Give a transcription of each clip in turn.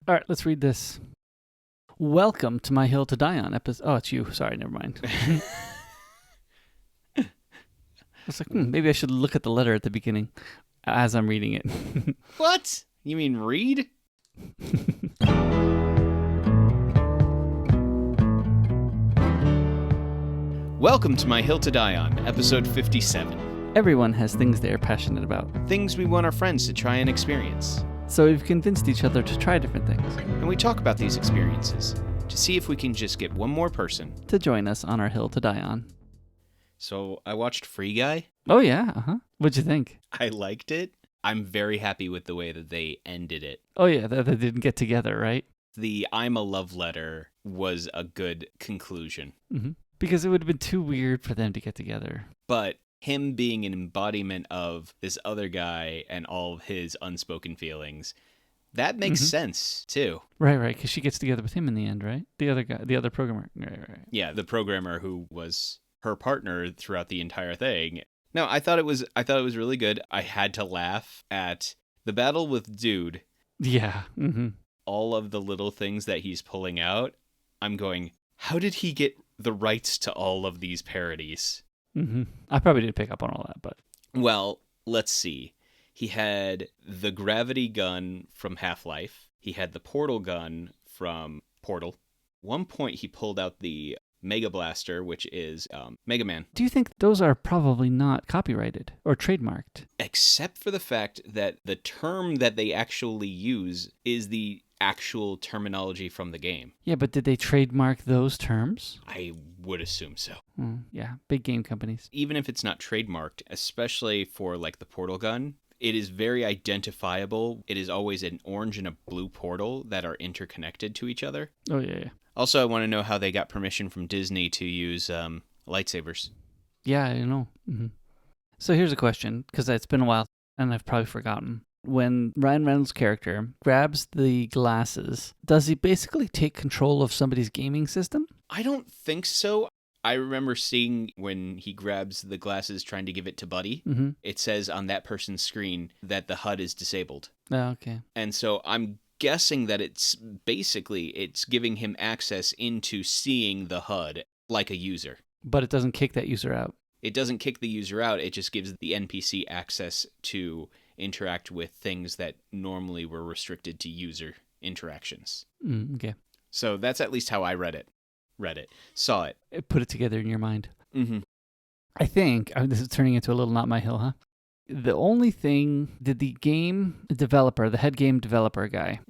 All right, let's read this. Welcome to My Hill to Die On episode. Oh, it's you. Sorry, never mind. I was like, maybe I should look at the letter at the beginning as I'm reading it. What? You mean read? Welcome to My Hill to Die On, episode 57. Everyone has things they are passionate about. Things we want our friends to try and experience. So we've convinced each other to try different things. And we talk about these experiences to see if we can just get one more person to join us on our hill to die on. So I watched Free Guy. Oh, yeah. What'd you think? I liked it. I'm very happy with the way that they ended it. Oh, yeah, they didn't get together, right? The I'm a love letter was a good conclusion. Mm-hmm. Because it would have been too weird for them to get together. But him being an embodiment of this other guy and all of his unspoken feelings, that makes sense, too. Right, because she gets together with him in the end, right? The other guy, the other programmer. Right. Yeah, the programmer who was her partner throughout the entire thing. No, I thought it was really good. I had to laugh at the battle with Dude. Yeah. Mm-hmm. All of the little things that he's pulling out. I'm going, how did he get the rights to all of these parodies? Mm-hmm. I probably didn't pick up on all that, but... Well, let's see. He had the gravity gun from Half-Life. He had the portal gun from Portal. One point he pulled out the Mega Blaster, which is Mega Man. Do you think those are probably not copyrighted or trademarked? Except for the fact that the term that they actually use is the actual terminology from the game. Yeah, but did they trademark those terms? I would assume so. Yeah, big game companies. Even if it's not trademarked, especially for like the portal gun, it is very identifiable. It is always an orange and a blue portal that are interconnected to each other. Oh, yeah. Also, I want to know how they got permission from Disney to use lightsabers. Yeah, I know. Mm-hmm. So here's a question, because it's been a while, and I've probably forgotten. When Ryan Reynolds' character grabs the glasses, does he basically take control of somebody's gaming system? I don't think so. I remember seeing when he grabs the glasses trying to give it to Buddy, it says on that person's screen that the HUD is disabled. Oh, okay. And so I'm guessing that it's giving him access into seeing the HUD like a user. But it doesn't kick that user out. It doesn't kick the user out. It just gives the NPC access to interact with things that normally were restricted to user interactions. Okay. So that's at least how I saw it. Put it together in your mind. Mm-hmm. I think, this is turning into a little Not My Hill, huh? The only thing, did the game developer, the head game developer guy,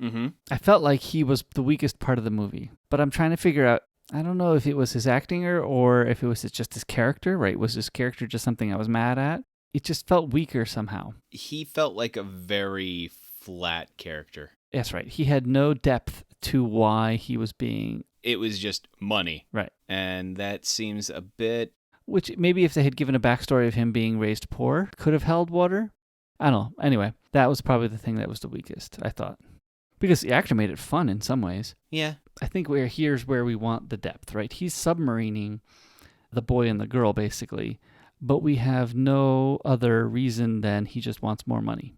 I felt like he was the weakest part of the movie. But I'm trying to figure out, I don't know if it was his acting or if it was just his character, right? Was his character just something I was mad at? It just felt weaker somehow. He felt like a very flat character. That's right. He had no depth to why he was being... It was just money. Right. And that seems a bit... Which maybe if they had given a backstory of him being raised poor, could have held water. I don't know. Anyway, that was probably the thing that was the weakest, I thought. Because the actor made it fun in some ways. Yeah. I think here's where we want the depth, right? He's submarining the boy and the girl, basically. But we have no other reason than he just wants more money.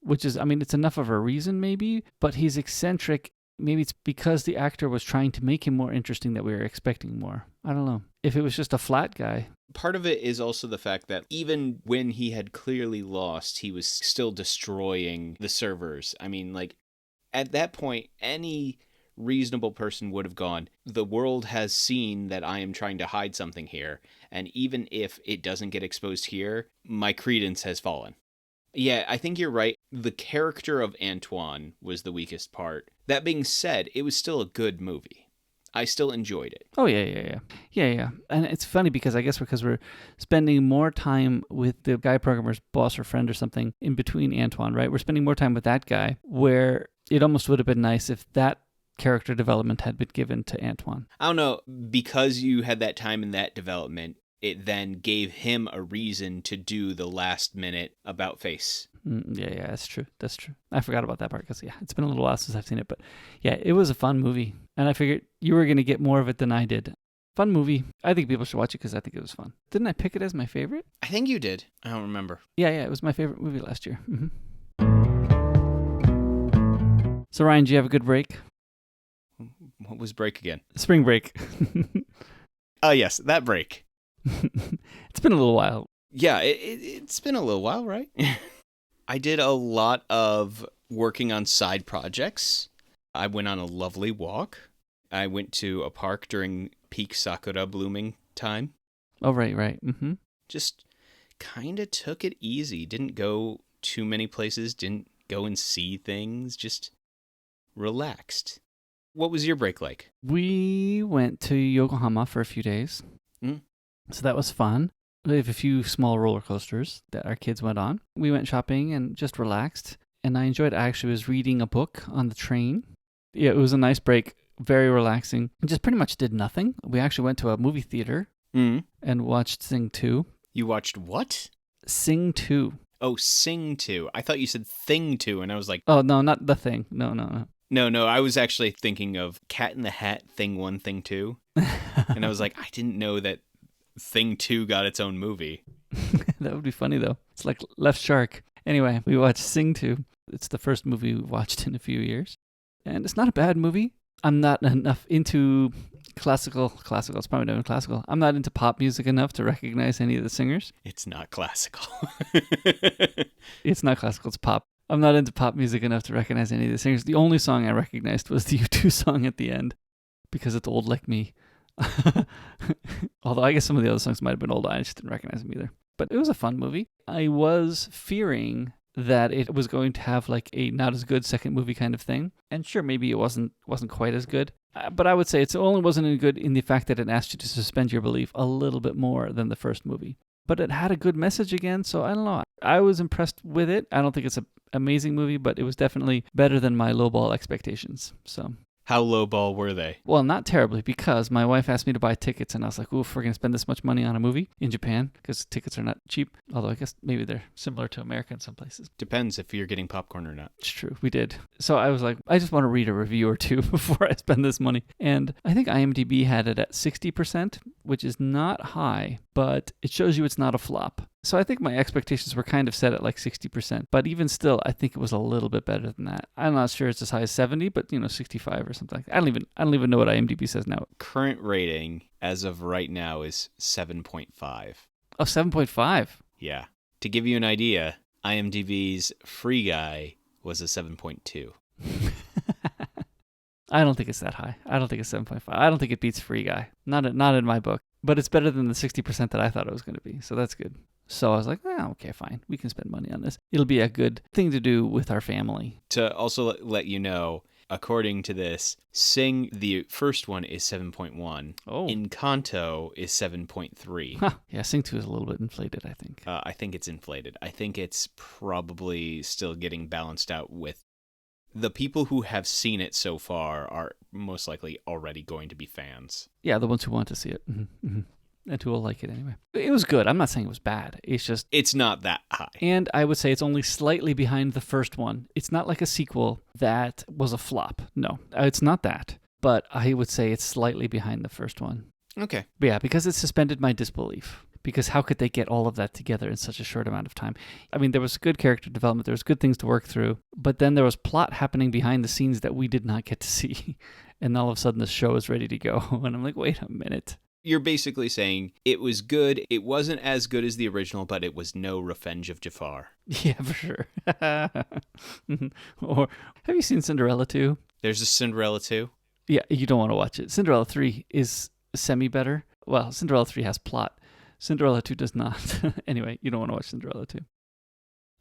Which is, it's enough of a reason maybe, but he's eccentric. Maybe it's because the actor was trying to make him more interesting that we were expecting more. I don't know. If it was just a flat guy. Part of it is also the fact that even when he had clearly lost, he was still destroying the servers. At that point, any reasonable person would have gone, the world has seen that I am trying to hide something here, and even if it doesn't get exposed here, my credence has fallen. Yeah, I think you're right. The character of Antoine was the weakest part. That being said, it was still a good movie. I still enjoyed it. Oh, yeah. And it's funny because I guess because we're spending more time with the guy programmer's boss or friend or something in between Antoine, right? We're spending more time with that guy, where it almost would have been nice if that character development had been given to Antoine. I don't know, because you had that time in that development, it then gave him a reason to do the last minute about face. Yeah, that's true. I forgot about that part because, it's been a little while since I've seen it. But, yeah, it was a fun movie. And I figured you were going to get more of it than I did. Fun movie. I think people should watch it because I think it was fun. Didn't I pick it as my favorite? I think you did. I don't remember. Yeah, it was my favorite movie last year. So Ryan, do you have a good break? What was break again? Spring break. Oh, yes, that break. It's been a little while. Yeah, it's been a little while, right? I did a lot of working on side projects. I went on a lovely walk. I went to a park during peak sakura blooming time. Oh, right. Mm-hmm. Just kind of took it easy. Didn't go too many places. Didn't go and see things. Just relaxed. What was your break like? We went to Yokohama for a few days. So that was fun. We have a few small roller coasters that our kids went on. We went shopping and just relaxed. And I enjoyed it. I actually was reading a book on the train. Yeah, it was a nice break. Very relaxing. Just pretty much did nothing. We actually went to a movie theater and watched Sing 2. You watched what? Sing 2. Oh, Sing 2. I thought you said Thing 2, and I was like... Oh, no, not The Thing. No. No, I was actually thinking of Cat in the Hat Thing 1, Thing 2. And I was like, I didn't know that Thing 2 got its own movie. That would be funny, though. It's like Left Shark. Anyway, we watched Sing 2. It's the first movie we've watched in a few years. And it's not a bad movie. I'm not enough into classical, it's probably not even classical. I'm not into pop music enough to recognize any of the singers. It's not classical. It's not classical, it's pop. I'm not into pop music enough to recognize any of the singers. The only song I recognized was the U2 song at the end, because it's old like me. Although I guess some of the other songs might have been old, I just didn't recognize them either. But it was a fun movie. I was fearing that it was going to have like a not as good second movie kind of thing. And sure, maybe it wasn't quite as good. But I would say it only wasn't good in the fact that it asked you to suspend your belief a little bit more than the first movie. But it had a good message again, so I don't know. I was impressed with it. I don't think it's an amazing movie, but it was definitely better than my lowball expectations. So. How lowball were they? Well, not terribly, because my wife asked me to buy tickets, and I was like, oof, we're going to spend this much money on a movie in Japan, because tickets are not cheap, although I guess maybe they're similar to America in some places. Depends if you're getting popcorn or not. It's true, we did. So I was like, I just want to read a review or two before I spend this money. And I think IMDb had it at 60%, which is not high, but it shows you it's not a flop. So I think my expectations were kind of set at like 60%, but even still, I think it was a little bit better than that. I'm not sure it's as high as 70, but 65 or something like that. I don't even know what IMDb says now. Current rating as of right now is 7.5. Oh, 7.5. Yeah. To give you an idea, IMDb's Free Guy was a 7.2. I don't think it's that high. I don't think it's 7.5. I don't think it beats Free Guy. Not in my book. But it's better than the 60% that I thought it was going to be. So that's good. So I was like, okay, fine. We can spend money on this. It'll be a good thing to do with our family. To also let you know, according to this, Sing, the first one, is 7.1. Oh. Encanto is 7.3. Huh. Yeah, Sing 2 is a little bit inflated, I think. I think it's inflated. I think it's probably still getting balanced out with the people who have seen it so far are most likely already going to be fans. Yeah, the ones who want to see it. Mm-hmm. Mm-hmm. And who will like it anyway. It was good. I'm not saying it was bad. It's just... It's not that high. And I would say it's only slightly behind the first one. It's not like a sequel that was a flop. No, it's not that. But I would say it's slightly behind the first one. Okay. But yeah, because it suspended my disbelief. Because how could they get all of that together in such a short amount of time? I mean, there was good character development. There was good things to work through. But then there was plot happening behind the scenes that we did not get to see. And all of a sudden the show is ready to go. And I'm like, wait a minute. You're basically saying it was good. It wasn't as good as the original, but it was no Revenge of Jafar. Yeah, for sure. Or have you seen Cinderella 2? There's a Cinderella 2? Yeah, you don't want to watch it. Cinderella 3 is semi-better. Well, Cinderella 3 has plot. Cinderella 2 does not. Anyway, you don't want to watch Cinderella 2.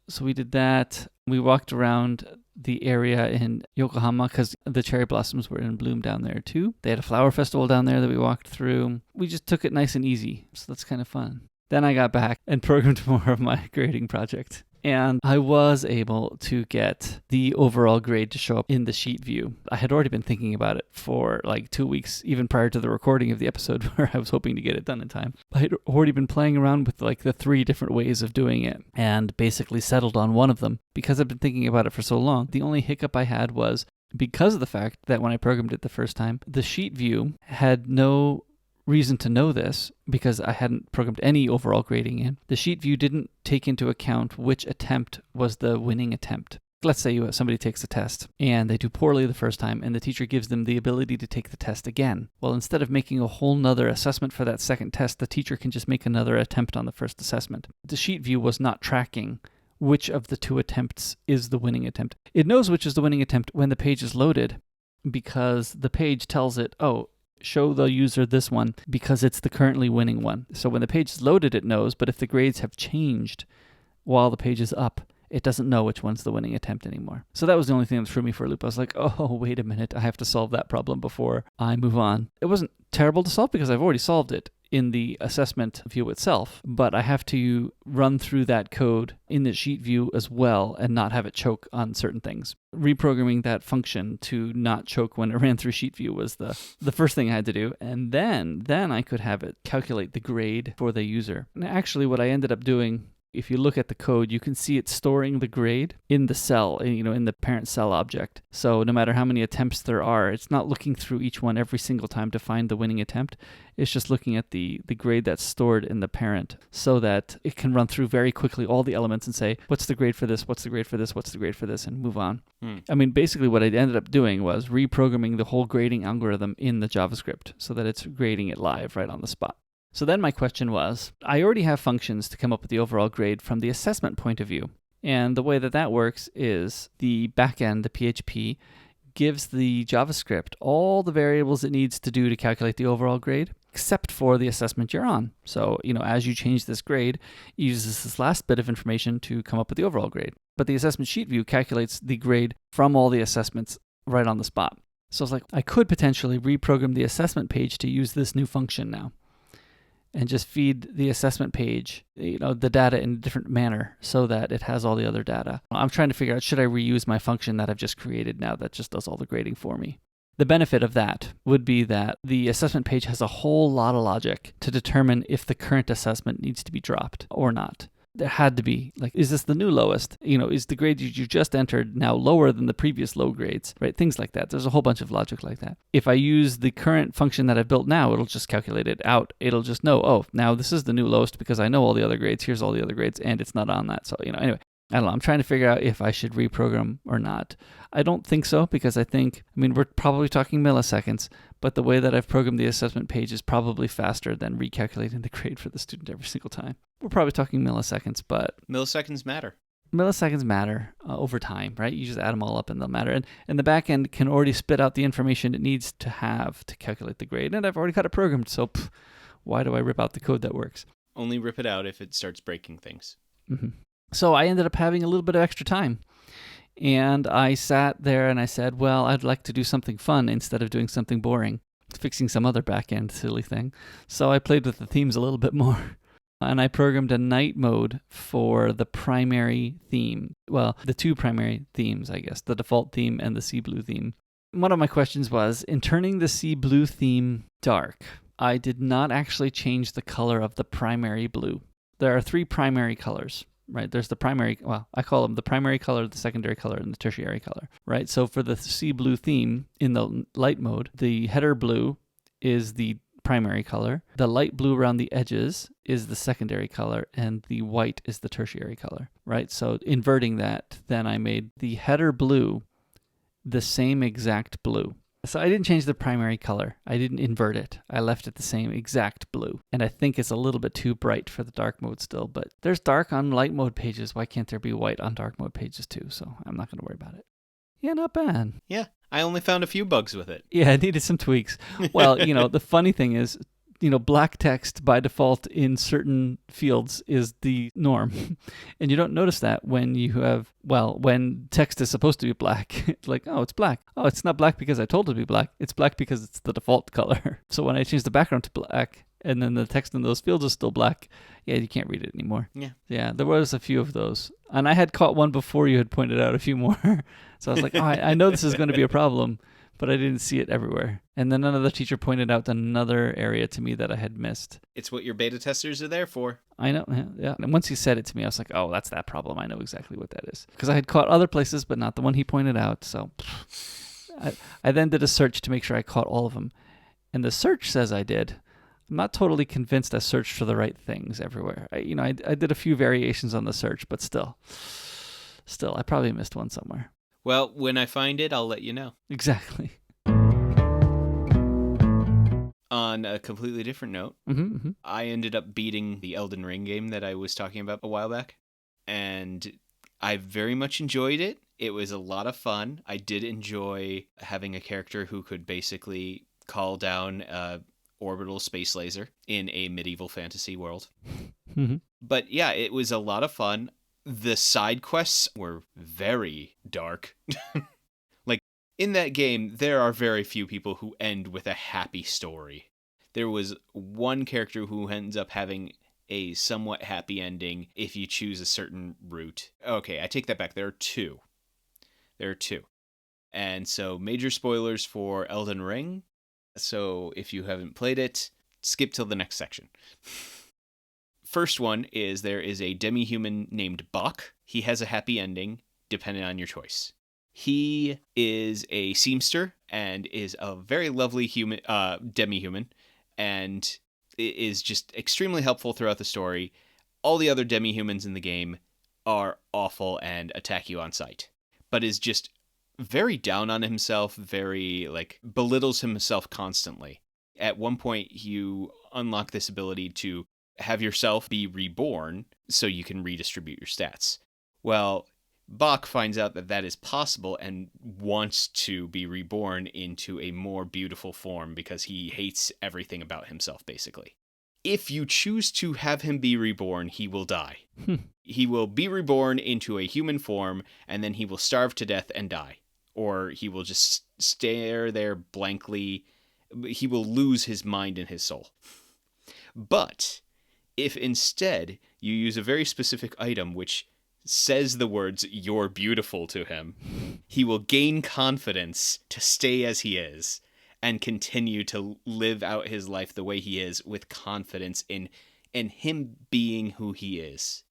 So we did that. We walked around the area in Yokohama because the cherry blossoms were in bloom down there too. They had a flower festival down there that we walked through. We just took it nice and easy. So that's kind of fun. Then I got back and programmed more of my grading project. And I was able to get the overall grade to show up in the sheet view. I had already been thinking about it for like 2 weeks, even prior to the recording of the episode where I was hoping to get it done in time. I had already been playing around with like the 3 different ways of doing it and basically settled on one of them. Because I've been thinking about it for so long, the only hiccup I had was because of the fact that when I programmed it the first time, the sheet view had no reason to know this because I hadn't programmed any overall grading in. The sheet view didn't take into account which attempt was the winning attempt. Let's say somebody takes a test and they do poorly the first time and the teacher gives them the ability to take the test again. Well, instead of making a whole nother assessment for that second test, the teacher can just make another attempt on the first assessment. The sheet view was not tracking which of the two attempts is the winning attempt. It knows which is the winning attempt when the page is loaded because the page tells it, oh, show the user this one because it's the currently winning one. So when the page is loaded, it knows, but if the grades have changed while the page is up, it doesn't know which one's the winning attempt anymore. So that was the only thing that threw me for a loop. I was like, oh, wait a minute, I have to solve that problem before I move on. It wasn't terrible to solve because I've already solved it in the assessment view itself, but I have to run through that code in the sheet view as well and not have it choke on certain things. Reprogramming that function to not choke when it ran through sheet view was the first thing I had to do, and then I could have it calculate the grade for the user. And actually what I ended up doing, if you look at the code, you can see it storing the grade in the cell, in the parent cell object. So no matter how many attempts there are, it's not looking through each one every single time to find the winning attempt. It's just looking at the grade that's stored in the parent so that it can run through very quickly all the elements and say, what's the grade for this, what's the grade for this, what's the grade for this, and move on. I mean, basically what I ended up doing was reprogramming the whole grading algorithm in the JavaScript so that it's grading it live right on the spot. So then my question was, I already have functions to come up with the overall grade from the assessment point of view. And the way that works is the backend, the PHP, gives the JavaScript all the variables it needs to do to calculate the overall grade, except for the assessment you're on. So, as you change this grade, it uses this last bit of information to come up with the overall grade. But the assessment sheet view calculates the grade from all the assessments right on the spot. So I was like, I could potentially reprogram the assessment page to use this new function now, and just feed the assessment page, the data in a different manner so that it has all the other data. I'm trying to figure out, should I reuse my function that I've just created now that just does all the grading for me? The benefit of that would be that the assessment page has a whole lot of logic to determine if the current assessment needs to be dropped or not. There had to be, is this the new lowest? Is the grade you just entered now lower than the previous low grades, right? Things like that. There's a whole bunch of logic like that. If I use the current function that I've built now, it'll just calculate it out. It'll just know, oh, now this is the new lowest because I know all the other grades. Here's all the other grades, and it's not on that. So, anyway, I don't know. I'm trying to figure out if I should reprogram or not. I don't think so because we're probably talking milliseconds, but the way that I've programmed the assessment page is probably faster than recalculating the grade for the student every single time. We're probably talking milliseconds, but Milliseconds matter. Milliseconds matter over time, right? You just add them all up and they'll matter. And the back end can already spit out the information it needs to have to calculate the grade. And I've already got it programmed, so why do I rip out the code that works? Only rip it out if it starts breaking things. Mm-hmm. So I ended up having a little bit of extra time. And I sat there and I said, well, I'd like to do something fun instead of doing something boring, fixing some other back-end silly thing. So I played with the themes a little bit more. And I programmed a night mode for the primary theme. Well, the two primary themes, I guess, the default theme and the sea blue theme. One of my questions was, in turning the sea blue theme dark, I did not actually change the color of the primary blue. There are three primary colors, right? There's the primary, I call them the primary color, the secondary color, and the tertiary color, right? So for the sea blue theme in the light mode, the header blue is the primary color, the light blue around the edges is the secondary color, and the white is the tertiary color, right? So inverting that, then I made the header blue the same exact blue. So I didn't change the primary color. I didn't invert it. I left it the same exact blue. And I think it's a little bit too bright for the dark mode still, but there's dark on light mode pages. Why can't there be white on dark mode pages too? So I'm not going to worry about it. Yeah, not bad. Yeah, I only found a few bugs with it. Yeah, it needed some tweaks. Well, the funny thing is, black text by default in certain fields is the norm. And you don't notice that when you have, when text is supposed to be black. It's like, oh, it's black. Oh, it's not black because I told it to be black. It's black because it's the default color. So when I change the background to black, and then the text in those fields is still black, yeah, you can't read it anymore. Yeah, there was a few of those. And I had caught one before you had pointed out a few more. So I was like, I know this is going to be a problem, but I didn't see it everywhere. And then another teacher pointed out another area to me that I had missed. It's what your beta testers are there for. I know, yeah. And once he said it to me, I was like, oh, that's that problem. I know exactly what that is. Because I had caught other places, but not the one he pointed out. So I then did a search to make sure I caught all of them. And the search says I did. I'm not totally convinced I searched for the right things everywhere. I did a few variations on the search, but still. Still, I probably missed one somewhere. Well, when I find it, I'll let you know. Exactly. On a completely different note, I ended up beating the Elden Ring game that I was talking about a while back, and I very much enjoyed it. It was a lot of fun. I did enjoy having a character who could basically call down a orbital space laser in a medieval fantasy world. But yeah, it was a lot of fun. The side quests were very dark. Like, in that game, there are very few people who end with a happy story. There was one character who ends up having a somewhat happy ending if you choose a certain route. Okay, I take that back. There are two. And so, major spoilers for Elden Ring. So, if you haven't played it, skip till the next section. First one is there is a demi-human named Bach. He has a happy ending, depending on your choice. He is a seamster and is a very lovely human, demi-human, and is just extremely helpful throughout the story. All the other demi-humans in the game are awful and attack you on sight, but is just very down on himself, very, belittles himself constantly. At one point, you unlock this ability to have yourself be reborn so you can redistribute your stats. Well, Bach finds out that that is possible and wants to be reborn into a more beautiful form because he hates everything about himself, basically. If you choose to have him be reborn, he will die. He will be reborn into a human form, and then he will starve to death and die. Or he will just stare there blankly. He will lose his mind and his soul. But if instead you use a very specific item which says the words, "You're beautiful" to him, he will gain confidence to stay as he is and continue to live out his life the way he is with confidence in him being who he is.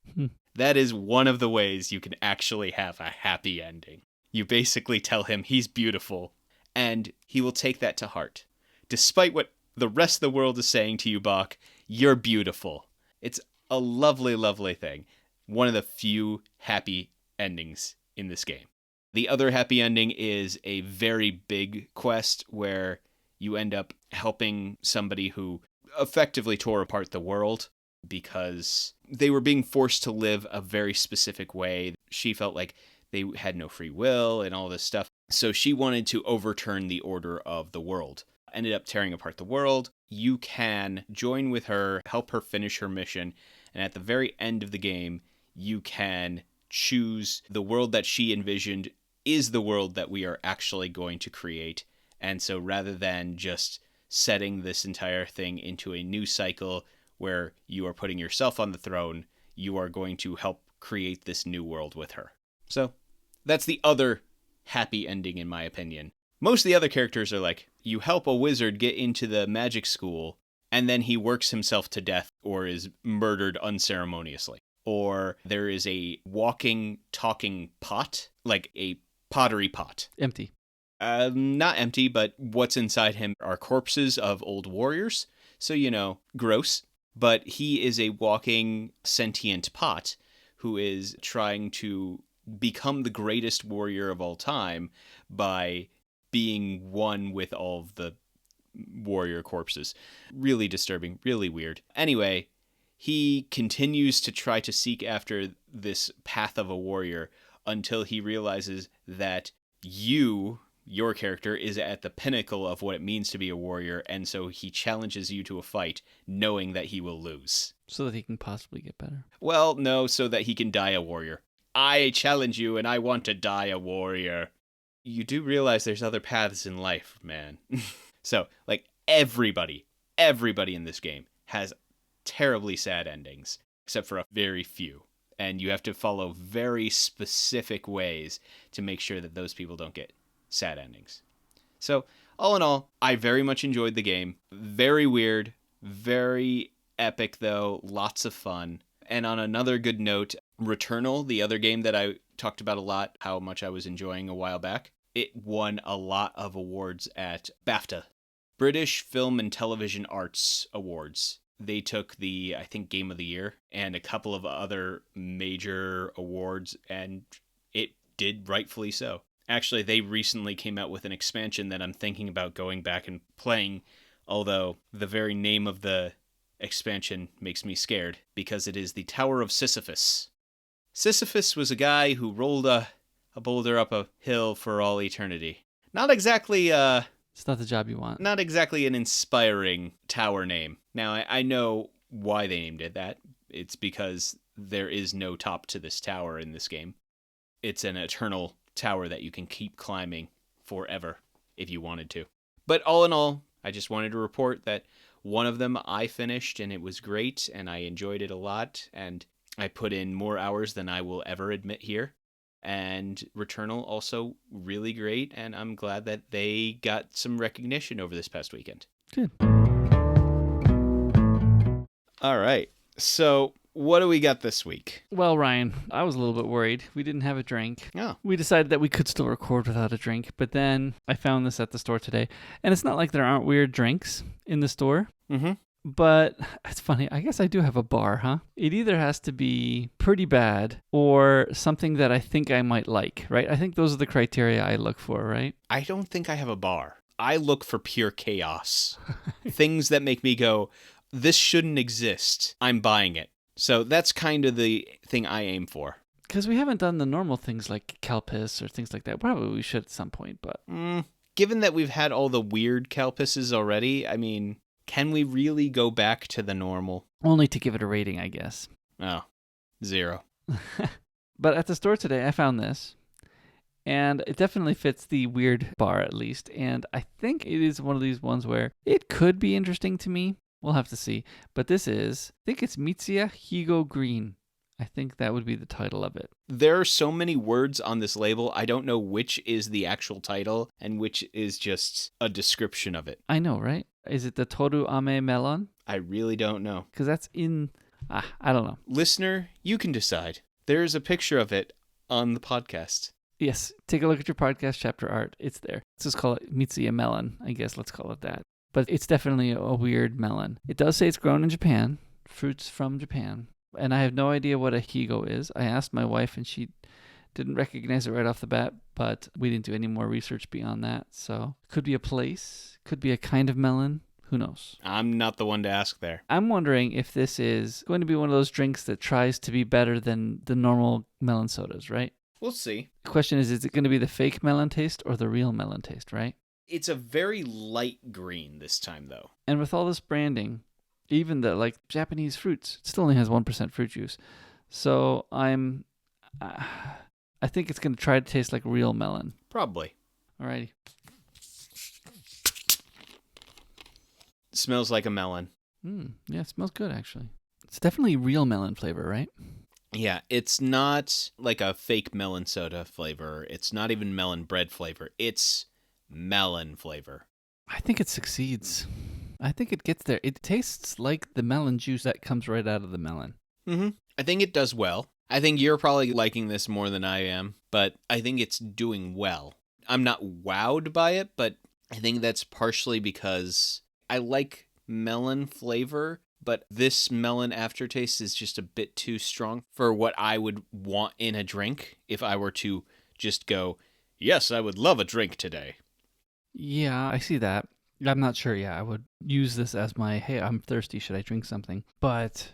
That is one of the ways you can actually have a happy ending. You basically tell him he's beautiful, and he will take that to heart. Despite what the rest of the world is saying to you, Bach, you're beautiful. It's a lovely, lovely thing. One of the few happy endings in this game. The other happy ending is a very big quest where you end up helping somebody who effectively tore apart the world because they were being forced to live a very specific way. She felt like they had no free will and all this stuff. So she wanted to overturn the order of the world. Ended up tearing apart the world. You can join with her, help her finish her mission, and at the very end of the game, you can choose the world that she envisioned is the world that we are actually going to create. And so rather than just setting this entire thing into a new cycle where you are putting yourself on the throne, you are going to help create this new world with her. So that's the other happy ending, in my opinion. Most of the other characters are like, you help a wizard get into the magic school, and then he works himself to death or is murdered unceremoniously. Or there is a walking, talking pot, like a pottery pot. Empty. Not empty, but what's inside him are corpses of old warriors. So, gross. But he is a walking, sentient pot who is trying to become the greatest warrior of all time by being one with all of the warrior corpses. Really disturbing, really weird. Anyway, he continues to try to seek after this path of a warrior until he realizes that your character, is at the pinnacle of what it means to be a warrior, and so he challenges you to a fight, knowing that he will lose. So that he can possibly get better. Well, no, so that he can die a warrior. I challenge you, and I want to die a warrior. You do realize there's other paths in life, man. So, everybody in this game has terribly sad endings, except for a very few. And you have to follow very specific ways to make sure that those people don't get sad endings. So, all in all, I very much enjoyed the game. Very weird, very epic, though. Lots of fun. And on another good note, Returnal, the other game that I talked about a lot, how much I was enjoying a while back, it won a lot of awards at BAFTA, British Film and Television Arts Awards. They took the, I think, Game of the Year and a couple of other major awards, and did rightfully so. Actually, they recently came out with an expansion that I'm thinking about going back and playing, although the very name of the expansion makes me scared, because it is the Tower of Sisyphus. Sisyphus was a guy who rolled a boulder up a hill for all eternity. Not exactly It's not the job you want. not exactly an inspiring tower name. Now, I know why they named it that. It's because there is no top to this tower in this game. It's an eternal tower that you can keep climbing forever if you wanted to. But all in all, I just wanted to report that one of them I finished and it was great and I enjoyed it a lot and I put in more hours than I will ever admit here. And Returnal also really great, and I'm glad that they got some recognition over this past weekend. Good. All right. So, what do we got this week? Well, Ryan, I was a little bit worried. We didn't have a drink. Oh. We decided that we could still record without a drink, but then I found this at the store today. And it's not like there aren't weird drinks in the store. Mm-hmm. But it's funny. I guess I do have a bar, huh? It either has to be pretty bad or something that I think I might like, right? I think those are the criteria I look for, right? I don't think I have a bar. I look for pure chaos. Things that make me go, this shouldn't exist. I'm buying it. So that's kind of the thing I aim for. Because we haven't done the normal things like Calpis or things like that. Probably we should at some point, but... Given that we've had all the weird Calpises already, I mean... Can we really go back to the normal? Only to give it a rating, I guess. Oh, 0. But at the store today, I found this. And it definitely fits the weird bar, at least. And I think it is one of these ones where it could be interesting to me. We'll have to see. But this is, I think it's Asahi Higo Green. I think that would be the title of it. There are so many words on this label, I don't know which is the actual title and which is just a description of it. I know, right? Is it the Toru Ame Melon? I really don't know. Because that's in... I don't know. Listener, you can decide. There's a picture of it on the podcast. Yes, take a look at your podcast chapter art. It's there. Let's just call it Mitsuya Melon, I guess. Let's call it that. But it's definitely a weird melon. It does say it's grown in Japan. Fruits from Japan. And I have no idea what a higo is. I asked my wife and she didn't recognize it right off the bat, but we didn't do any more research beyond that. So could be a place, could be a kind of melon. Who knows? I'm not the one to ask there. I'm wondering if this is going to be one of those drinks that tries to be better than the normal melon sodas, right? We'll see. The question is it going to be the fake melon taste or the real melon taste, right? It's a very light green this time, though. And with all this branding, even the Japanese fruits, it still only has 1% fruit juice. So I think it's going to try to taste like real melon. Probably. Alrighty. It smells like a melon. Yeah, it smells good actually. It's definitely real melon flavor, right? Yeah, it's not like a fake melon soda flavor. It's not even melon bread flavor. It's melon flavor. I think it succeeds. I think it gets there. It tastes like the melon juice that comes right out of the melon. Mm-hmm. I think it does well. I think you're probably liking this more than I am, but I think it's doing well. I'm not wowed by it, but I think that's partially because I like melon flavor, but this melon aftertaste is just a bit too strong for what I would want in a drink if I were to just go, yes, I would love a drink today. Yeah, I see that. I'm not sure. Yeah, I would use this as my, hey, I'm thirsty. Should I drink something? But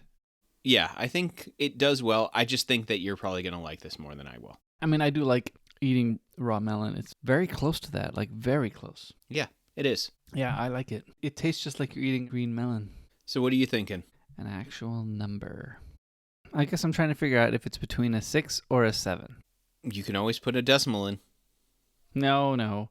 yeah, I think it does well. I just think that you're probably going to like this more than I will. I mean, I do like eating raw melon. It's very close to that, like very close. Yeah, it is. Yeah, I like it. It tastes just like you're eating green melon. So what are you thinking? An actual number. I guess I'm trying to figure out if it's between a 6 or a 7. You can always put a decimal in. No.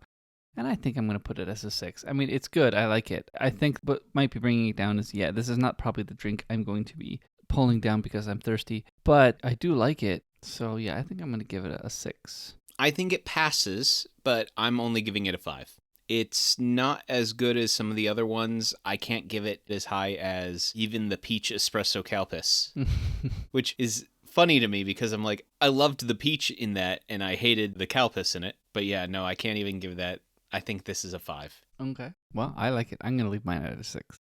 And I think I'm going to put it as a 6. I mean, it's good. I like it. I think what might be bringing it down is, yeah, this is not probably the drink I'm going to be pulling down because I'm thirsty. But I do like it. So, yeah, I think I'm going to give it a 6. I think it passes, but I'm only giving it a 5. It's not as good as some of the other ones. I can't give it as high as even the peach espresso calpis, which is funny to me because I'm like, I loved the peach in that and I hated the calpis in it. But yeah, no, I can't even give that. I think this is a 5. Okay. Well, I like it. I'm going to leave mine at a 6.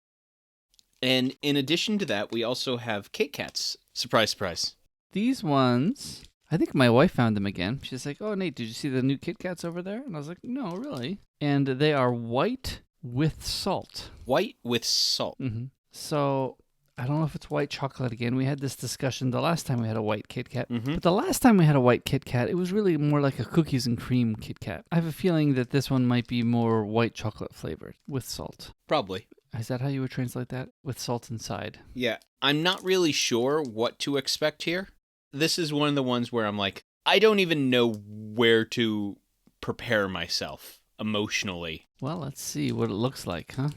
And in addition to that, we also have KitKats. Surprise, surprise. These ones I think my wife found them again. She's like, "Oh, Nate, did you see the new KitKats over there?" And I was like, "No, really." And they are white with salt. White with salt. Mm-hmm. So I don't know if it's white chocolate again. We had this discussion the last time we had a white Kit Kat. Mm-hmm. But the last time we had a white Kit Kat, it was really more like a cookies and cream Kit Kat. I have a feeling that this one might be more white chocolate flavored with salt. Probably. Is that how you would translate that? With salt inside? Yeah. I'm not really sure what to expect here. This is one of the ones where I'm like, I don't even know where to prepare myself emotionally. Well, let's see what it looks like, huh?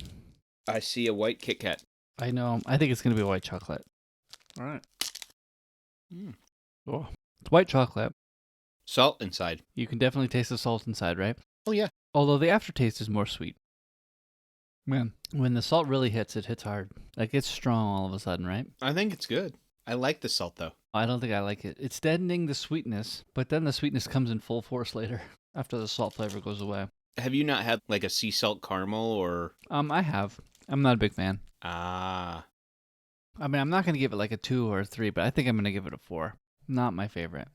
I see a white Kit Kat. I know. I think it's going to be white chocolate. All right. Oh, it's white chocolate. Salt inside. You can definitely taste the salt inside, right? Oh, yeah. Although the aftertaste is more sweet. Man, when the salt really hits, it hits hard. Like, it's strong all of a sudden, right? I think it's good. I like the salt, though. I don't think I like it. It's deadening the sweetness, but then the sweetness comes in full force later after the salt flavor goes away. Have you not had like a sea salt caramel or? I have. I'm not a big fan. Ah. I mean, I'm not going to give it like a 2 or a 3, but I think I'm going to give it a 4. Not my favorite.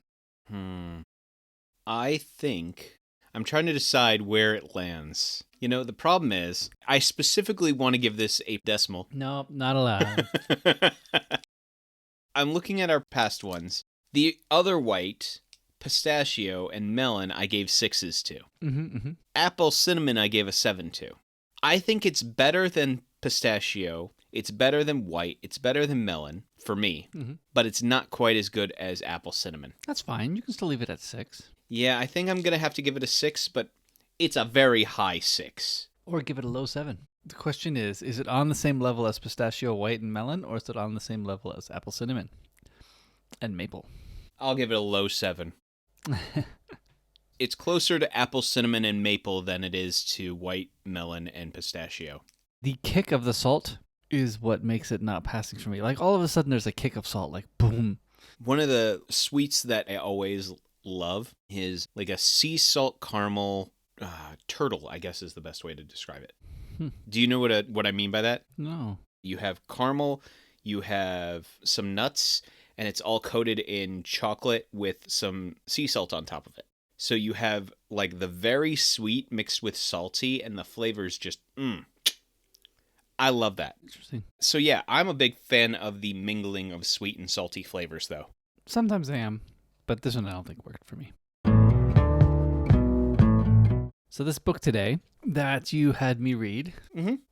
I think I'm trying to decide where it lands. You know, the problem is I specifically want to give this a decimal. No, not allowed. I'm looking at our past ones. The other white, pistachio, and melon I gave 6s to. Apple cinnamon I gave a 7 to. I think it's better than pistachio. It's better than white. It's better than melon for me. But it's not quite as good as apple cinnamon. That's fine. You can still leave it at 6. Yeah, I think I'm going to have to give it a 6, but it's a very high 6. Or give it a low 7. The question is it on the same level as pistachio, white, and melon, or is it on the same level as apple cinnamon and maple? I'll give it a low 7. It's closer to apple cinnamon and maple than it is to white melon and pistachio. The kick of the salt is what makes it not passing for me. Like, all of a sudden, there's a kick of salt, like, boom. One of the sweets that I always love is like a sea salt caramel turtle, I guess is the best way to describe it. Do you know what I mean by that? No. You have caramel, you have some nuts, and it's all coated in chocolate with some sea salt on top of it. So you have like the very sweet mixed with salty, and the flavors just, I love that. Interesting. So yeah, I'm a big fan of the mingling of sweet and salty flavors, though. Sometimes I am, but this one I don't think worked for me. So this book today that you had me read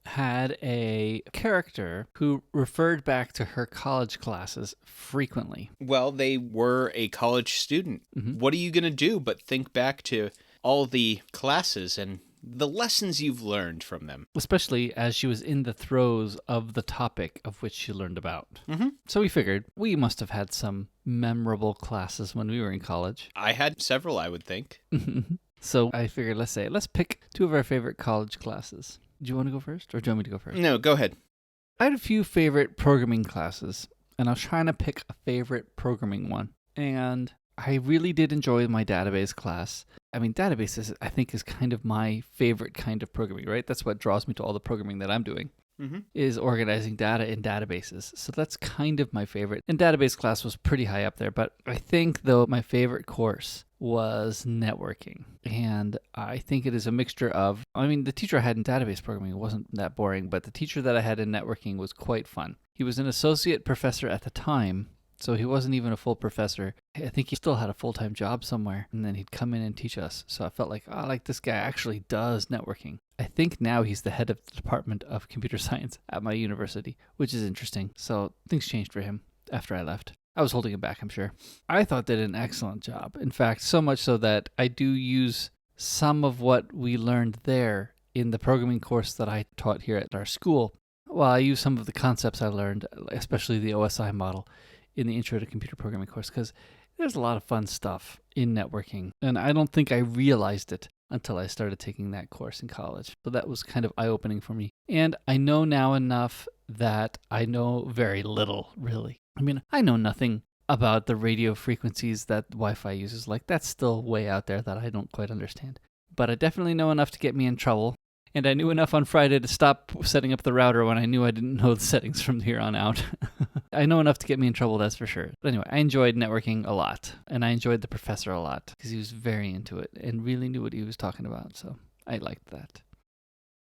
had a character who referred back to her college classes frequently. Well, they were a college student. What are you going to do but think back to all the classes and the lessons you've learned from them? Especially as she was in the throes of the topic of which she learned about. So we figured we must have had some memorable classes when we were in college. I had several, I would think. So I figured, let's pick 2 of our favorite college classes. Do you want to go first, or do you want me to go first? No, go ahead. I had a few favorite programming classes, and I was trying to pick a favorite programming one. And I really did enjoy my database class. I mean, databases, I think, is kind of my favorite kind of programming, right? That's what draws me to all the programming that I'm doing, is organizing data in databases. So that's kind of my favorite. And database class was pretty high up there. But I think, though, my favorite course was networking. And I think it is a mixture of, I mean, the teacher I had in database programming wasn't that boring, but the teacher that I had in networking was quite fun. He was an associate professor at the time, so he wasn't even a full professor. I think he still had a full-time job somewhere, and then he'd come in and teach us. So I felt like, this guy actually does networking. I think now he's the head of the Department of Computer Science at my university, which is interesting. So things changed for him after I left. I was holding him back, I'm sure. I thought did an excellent job. In fact, so much so that I do use some of what we learned there in the programming course that I taught here at our school. Well, I use some of the concepts I learned, especially the OSI model, in the Intro to Computer Programming course, because there's a lot of fun stuff in networking. And I don't think I realized it until I started taking that course in college. So that was kind of eye-opening for me. And I know now enough that I know very little, really. I mean, I know nothing about the radio frequencies that Wi-Fi uses. Like, that's still way out there that I don't quite understand. But I definitely know enough to get me in trouble. And I knew enough on Friday to stop setting up the router when I knew I didn't know the settings from here on out. I know enough to get me in trouble, that's for sure. But anyway, I enjoyed networking a lot. And I enjoyed the professor a lot because he was very into it and really knew what he was talking about. So I liked that.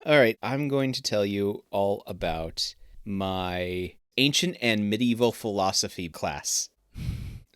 All right, I'm going to tell you all about my ancient and medieval philosophy class.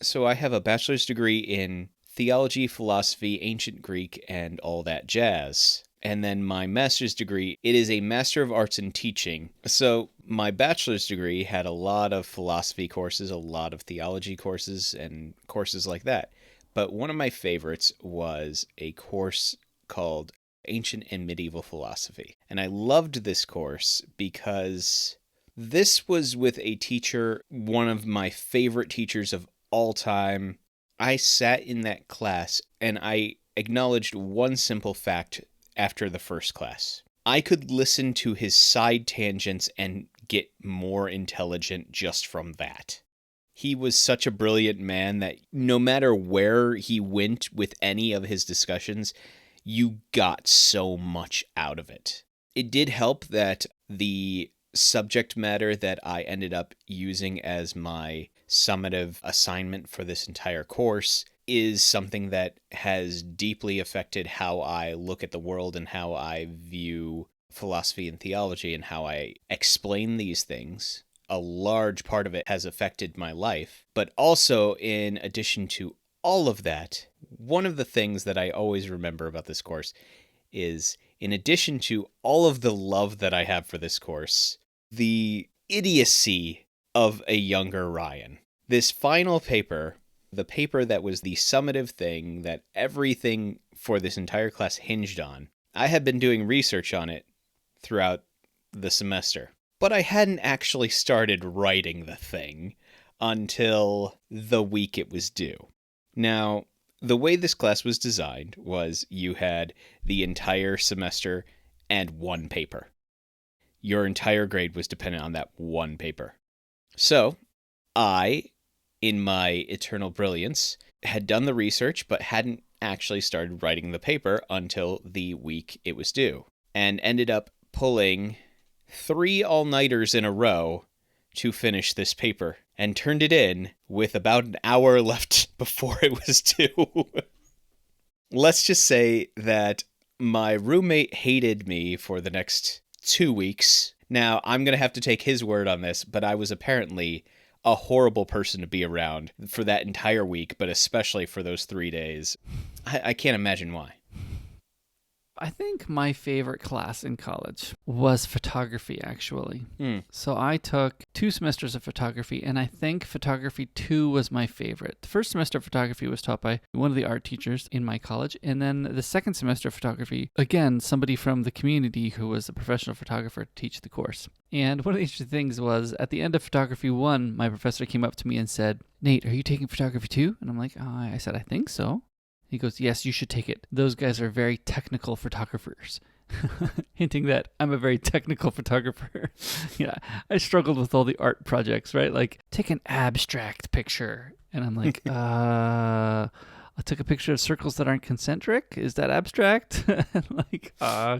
So I have a bachelor's degree in theology, philosophy, ancient Greek, and all that jazz. And then my master's degree, it is a Master of Arts in Teaching. So my bachelor's degree had a lot of philosophy courses, a lot of theology courses, and courses like that. But one of my favorites was a course called Ancient and Medieval Philosophy. And I loved this course because this was with a teacher, one of my favorite teachers of all time. I sat in that class and I acknowledged one simple fact after the first class. I could listen to his side tangents and get more intelligent just from that. He was such a brilliant man that no matter where he went with any of his discussions, you got so much out of it. It did help that the subject matter that I ended up using as my summative assignment for this entire course is something that has deeply affected how I look at the world and how I view philosophy and theology and how I explain these things. A large part of it has affected my life, but also in addition to all of that, one of the things that I always remember about this course is, in addition to all of the love that I have for this course, the idiocy of a younger Ryan. This final paper, the paper that was the summative thing that everything for this entire class hinged on, I had been doing research on it throughout the semester, but I hadn't actually started writing the thing until the week it was due. Now, the way this class was designed was you had the entire semester and one paper. Your entire grade was dependent on that one paper. So, I, in my eternal brilliance, had done the research but hadn't actually started writing the paper until the week it was due, and ended up pulling 3 all-nighters in a row to finish this paper, and turned it in with about an hour left before it was due. Let's just say that my roommate hated me for the next 2 weeks. Now, I'm going to have to take his word on this, but I was apparently a horrible person to be around for that entire week, but especially for those 3 days. I can't imagine why. I think my favorite class in college was photography, actually. So I took 2 semesters of photography, and I think photography 2 was my favorite. The first semester of photography was taught by one of the art teachers in my college, and then the second semester of photography, again, somebody from the community who was a professional photographer to teach the course. And one of the interesting things was, at the end of photography 1, my professor came up to me and said, "Nate, are you taking photography 2?" And I'm like, I said, "I think so." He goes, "Yes, you should take it. Those guys are very technical photographers." Hinting that I'm a very technical photographer. Yeah, I struggled with all the art projects, right? Like, take an abstract picture. And I'm like, I took a picture of circles that aren't concentric. Is that abstract? Like,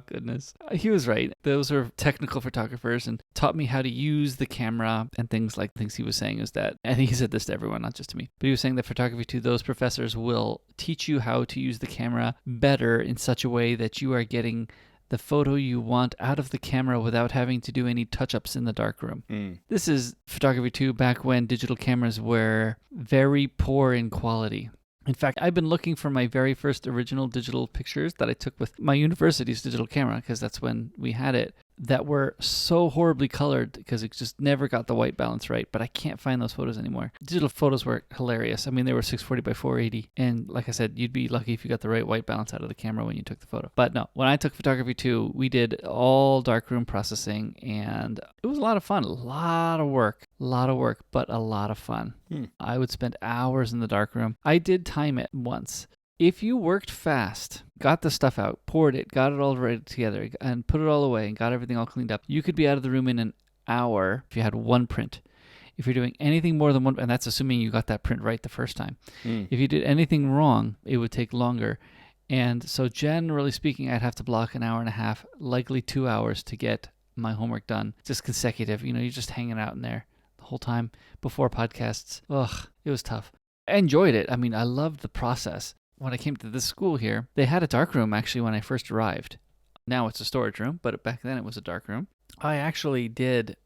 goodness. He was right. Those are technical photographers and taught me how to use the camera and things he was saying is that, I think he said this to everyone, not just to me, but he was saying that photography too, those professors will teach you how to use the camera better in such a way that you are getting the photo you want out of the camera without having to do any touch-ups in the darkroom. This is photography too, back when digital cameras were very poor in quality. In fact, I've been looking for my very first original digital pictures that I took with my university's digital camera, because that's when we had it, that were so horribly colored because it just never got the white balance right, but I can't find those photos anymore. Digital photos were hilarious. I mean, they were 640 by 480, and like I said, you'd be lucky if you got the right white balance out of the camera when you took the photo. But no, when I took photography too, we did all darkroom processing, and it was a lot of fun. A lot of work, but a lot of fun. I would spend hours in the darkroom. I did time it once. If you worked fast, got the stuff out, poured it, got it all ready together, and put it all away, and got everything all cleaned up, you could be out of the room in an hour if you had one print. If you're doing anything more than one, and that's assuming you got that print right the first time. If you did anything wrong, it would take longer. And so generally speaking, I'd have to block an hour and a half, likely 2 hours to get my homework done, just consecutive. You're just hanging out in there the whole time before podcasts. Ugh, it was tough. I enjoyed it. I mean, I loved the process. When I came to this school here, they had a dark room actually when I first arrived. Now it's a storage room, but back then it was a dark room. I actually did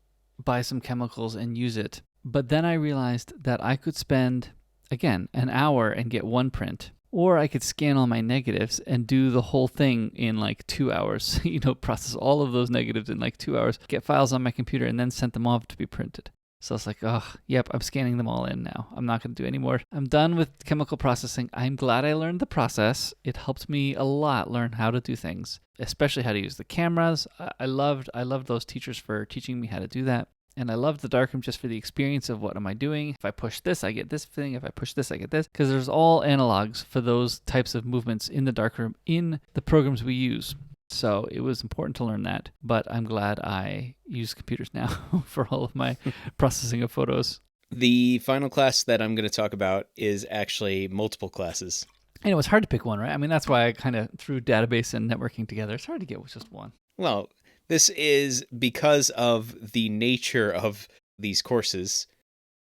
buy some chemicals and use it, but then I realized that I could spend, again, an hour and get one print, or I could scan all my negatives and do the whole thing in like 2 hours, process all of those negatives in like 2 hours, get files on my computer, and then send them off to be printed. So it's like, oh, yep, I'm scanning them all in now. I'm not going to do any more. I'm done with chemical processing. I'm glad I learned the process. It helped me a lot learn how to do things, especially how to use the cameras. I loved those teachers for teaching me how to do that. And I loved the darkroom just for the experience of what am I doing. If I push this, I get this thing. If I push this, I get this. Because there's all analogs for those types of movements in the darkroom in the programs we use. So it was important to learn that, but I'm glad I use computers now for all of my processing of photos. The final class that I'm going to talk about is actually multiple classes. And it was hard to pick one, right? I mean, that's why I kind of threw database and networking together. It's hard to get with just one. Well, this is because of the nature of these courses.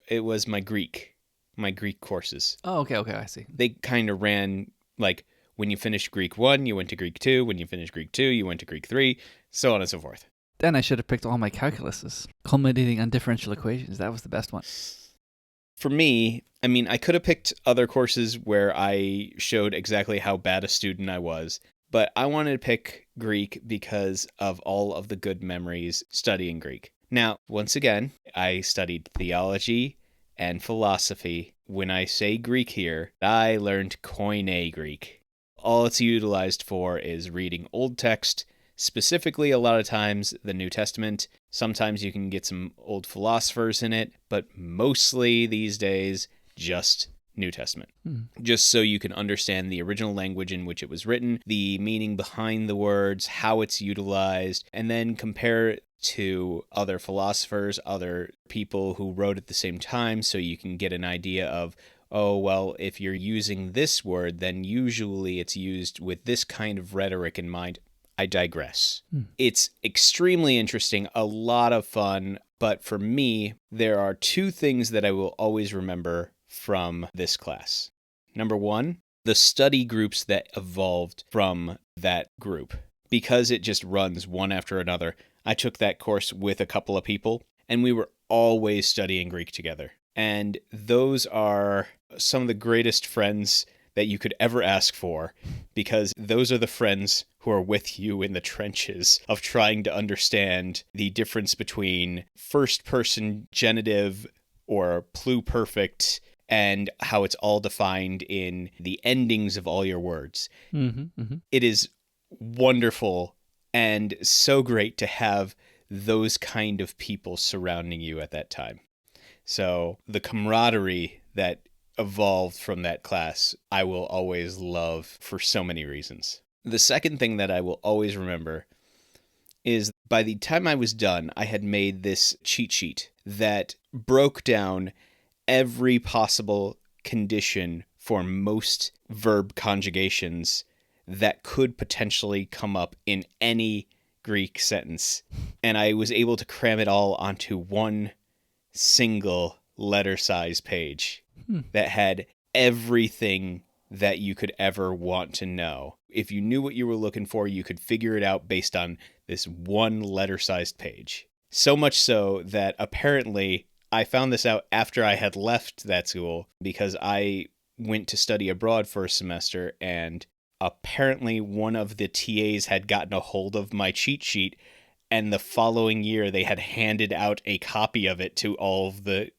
It was my Greek courses. Oh, okay, I see. They kind of ran like, when you finished Greek 1, you went to Greek 2. When you finished Greek 2, you went to Greek 3, so on and so forth. Then I should have picked all my calculuses, culminating on differential equations. That was the best one. For me, I mean, I could have picked other courses where I showed exactly how bad a student I was, but I wanted to pick Greek because of all of the good memories studying Greek. Now, once again, I studied theology and philosophy. When I say Greek here, I learned Koine Greek. All it's utilized for is reading old text, specifically a lot of times the New Testament. Sometimes you can get some old philosophers in it, but mostly these days, just New Testament. Just so you can understand the original language in which it was written, the meaning behind the words, how it's utilized, and then compare it to other philosophers, other people who wrote at the same time, so you can get an idea of, oh, well, if you're using this word, then usually it's used with this kind of rhetoric in mind. I digress. It's extremely interesting, a lot of fun, but for me, there are two things that I will always remember from this class. Number one, the study groups that evolved from that group. Because it just runs one after another, I took that course with a couple of people, and we were always studying Greek together. And those are some of the greatest friends that you could ever ask for, because those are the friends who are with you in the trenches of trying to understand the difference between first-person genitive or pluperfect and how it's all defined in the endings of all your words. It is wonderful and so great to have those kind of people surrounding you at that time. So the camaraderie that evolved from that class, I will always love for so many reasons. The second thing that I will always remember is by the time I was done, I had made this cheat sheet that broke down every possible condition for most verb conjugations that could potentially come up in any Greek sentence. And I was able to cram it all onto one single letter size page that had everything that you could ever want to know. If you knew what you were looking for, you could figure it out based on this one letter sized page. So much so that apparently I found this out after I had left that school, because I went to study abroad for a semester, and apparently one of the TAs had gotten a hold of my cheat sheet, and the following year they had handed out a copy of it to all of the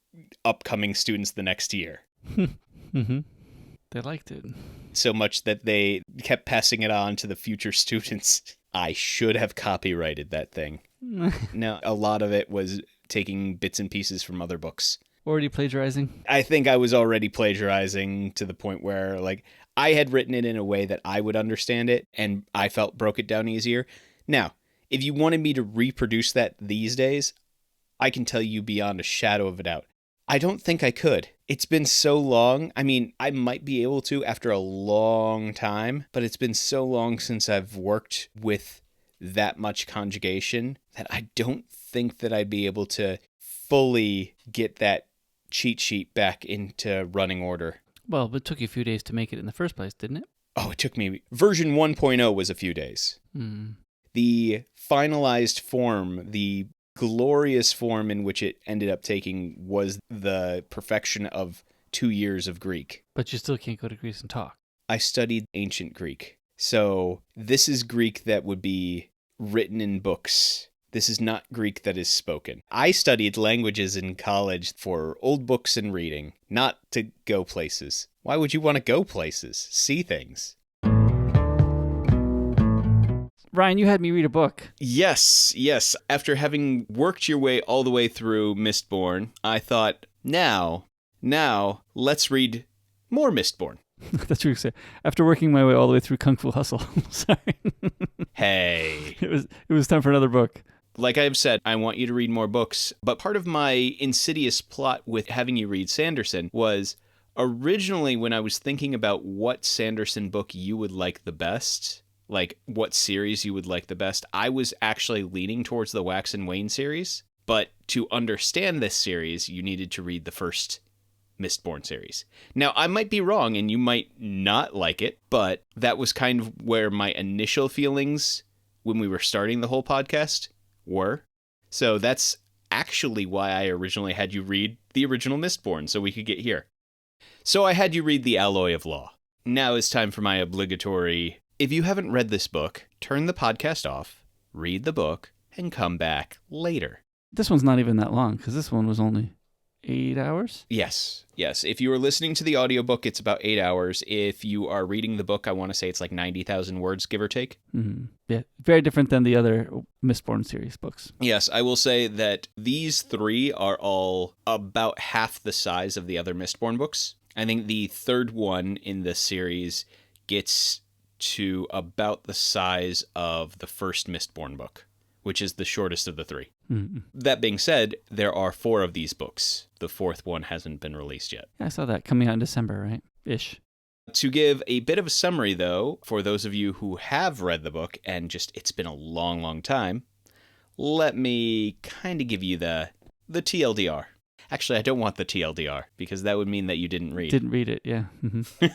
upcoming students the next year. They liked it. So much that they kept passing it on to the future students. I should have copyrighted that thing. Now, a lot of it was taking bits and pieces from other books. Already plagiarizing? I think I was already plagiarizing to the point where, like, I had written it in a way that I would understand it, and I felt broke it down easier. Now, if you wanted me to reproduce that these days, I can tell you beyond a shadow of a doubt, I don't think I could. It's been so long. I mean, I might be able to after a long time, but it's been so long since I've worked with that much conjugation that I don't think that I'd be able to fully get that cheat sheet back into running order. Well, it took you a few days to make it in the first place, didn't it? Oh, it took me... Version 1.0 was a few days. The finalized form, the glorious form in which it ended up taking, was the perfection of 2 years of Greek. But you still can't go to Greece and talk. I studied ancient Greek. So this is Greek that would be written in books. This is not Greek that is spoken. I studied languages in college for old books and reading, not to go places. Why would you want to go places? See things. Ryan, you had me read a book. Yes. After having worked your way all the way through Mistborn, I thought, now, let's read more Mistborn. That's what you said. After working my way all the way through Kung Fu Hustle. Sorry. Hey. It was time for another book. Like I've said, I want you to read more books, but part of my insidious plot with having you read Sanderson was originally when I was thinking about what Sanderson book you would like the best, like what series you would like the best, I was actually leaning towards the Wax and Wayne series. But to understand this series, you needed to read the first Mistborn series. Now, I might be wrong and you might not like it, but that was kind of where my initial feelings when we were starting the whole podcast were. So that's actually why I originally had you read the original Mistborn, so we could get here. So I had you read The Alloy of Law. Now it's time for my obligatory, if you haven't read this book, turn the podcast off, read the book, and come back later. This one's not even that long, because this one was only 8 hours? Yes. If you are listening to the audiobook, it's about 8 hours. If you are reading the book, I want to say it's like 90,000 words, give or take. Mm-hmm. Yeah, very different than the other Mistborn series books. Yes, I will say that these three are all about half the size of the other Mistborn books. I think the third one in the series gets to about the size of the first Mistborn book, which is the shortest of the three. Mm-hmm. That being said, there are 4 of these books. The 4th one hasn't been released yet. Yeah, I saw that coming out in December, right? Ish. To give a bit of a summary, though, for those of you who have read the book and just it's been a long, long time, let me kind of give you the TLDR. Actually, I don't want the TLDR, because that would mean that you didn't read. Didn't read it, yeah. Mm-hmm.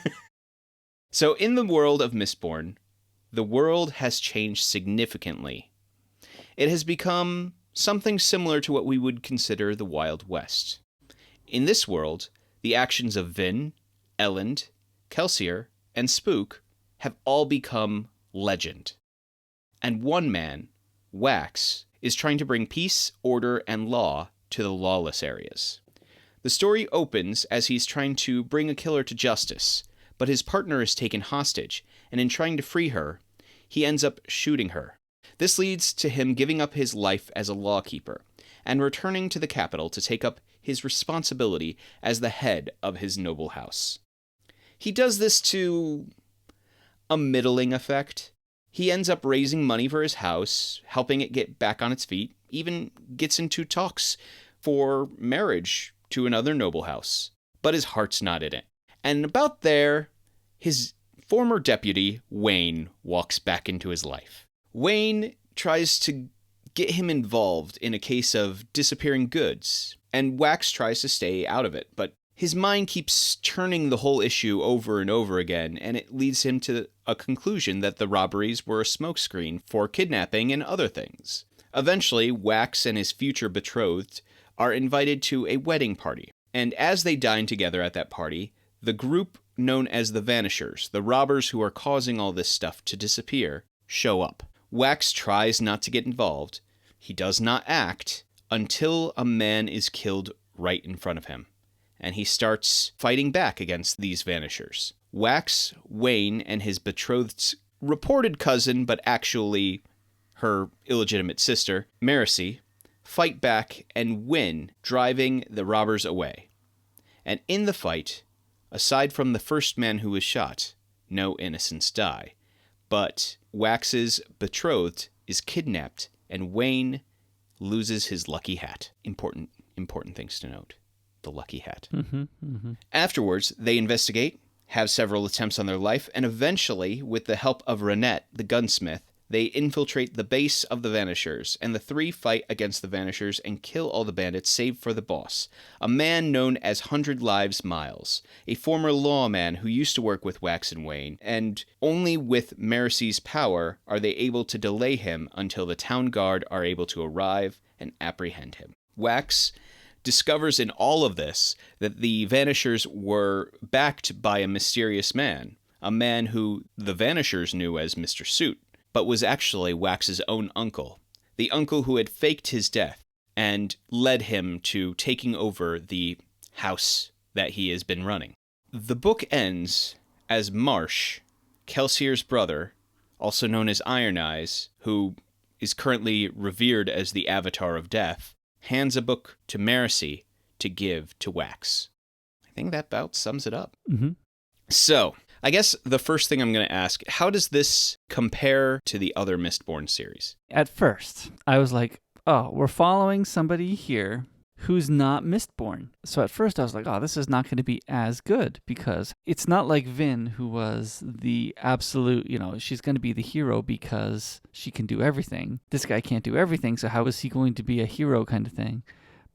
So in the world of Mistborn, the world has changed significantly. It has become something similar to what we would consider the Wild West. In this world, the actions of Vin, Elend, Kelsier, and Spook have all become legend. And one man, Wax, is trying to bring peace, order, and law to the lawless areas. The story opens as he's trying to bring a killer to justice, but his partner is taken hostage, and in trying to free her, he ends up shooting her. This leads to him giving up his life as a lawkeeper, and returning to the capital to take up his responsibility as the head of his noble house. He does this to a middling effect. He ends up raising money for his house, helping it get back on its feet, even gets into talks for marriage to another noble house. But his heart's not in it. And about there, his former deputy, Wayne, walks back into his life. Wayne tries to get him involved in a case of disappearing goods, and Wax tries to stay out of it, but his mind keeps turning the whole issue over and over again, and it leads him to a conclusion that the robberies were a smokescreen for kidnapping and other things. Eventually, Wax and his future betrothed are invited to a wedding party, and as they dine together at that party, the group known as the Vanishers, the robbers who are causing all this stuff to disappear, show up. Wax tries not to get involved. He does not act until a man is killed right in front of him, and he starts fighting back against these Vanishers. Wax, Wayne, and his betrothed's reported cousin, but actually her illegitimate sister, Marcy, fight back and win, driving the robbers away. And in the fight, aside from the first man who was shot, no innocents die. But Wax's betrothed is kidnapped, and Wayne loses his lucky hat. Important things to note. the lucky hat. Mm-hmm, mm-hmm. Afterwards, they investigate, have several attempts on their life, and eventually, with the help of Renette, the gunsmith, they infiltrate the base of the Vanishers, and the three fight against the Vanishers and kill all the bandits save for the boss, a man known as 100 Lives Miles, a former lawman who used to work with Wax and Wayne, and only with Maricy's power are they able to delay him until the town guard are able to arrive and apprehend him. Wax discovers in all of this that the Vanishers were backed by a mysterious man, a man who the Vanishers knew as Mr. Suit, but was actually Wax's own uncle, the uncle who had faked his death and led him to taking over the house that he has been running. The book ends as Marsh, Kelsier's brother, also known as Iron Eyes, who is currently revered as the Avatar of Death, hands a book to Maricy to give to Wax. I think that about sums it up. Mm-hmm. So, I guess the first thing I'm going to ask, how does this compare to the other Mistborn series? At first, I was like, oh, we're following somebody here who's not Mistborn. So at first I was like, oh, this is not going to be as good because it's not like Vin, who was the absolute, she's going to be the hero because she can do everything. This guy can't do everything, so how is he going to be a hero kind of thing?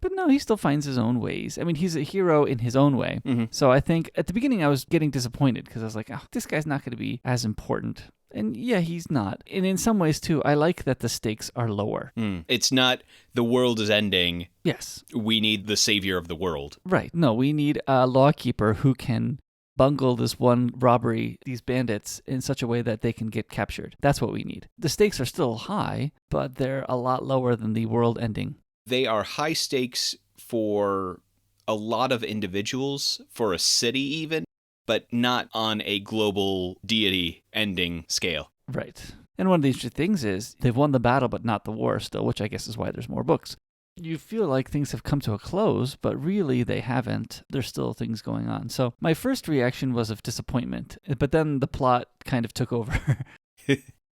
But no, he still finds his own ways. I mean, he's a hero in his own way. Mm-hmm. So I think at the beginning I was getting disappointed because I was like, oh, this guy's not going to be as important. And yeah, he's not. And in some ways, too, I like that the stakes are lower. It's not the world is ending. Yes. We need the savior of the world. Right. No, we need a lawkeeper who can bungle this one robbery, these bandits, in such a way that they can get captured. That's what we need. The stakes are still high, but they're a lot lower than the world ending. They are high stakes for a lot of individuals, for a city even, but not on a global deity ending scale. Right. And one of the interesting things is they've won the battle, but not the war still, which I guess is why there's more books. You feel like things have come to a close, but really they haven't. There's still things going on. So my first reaction was of disappointment, but then the plot kind of took over.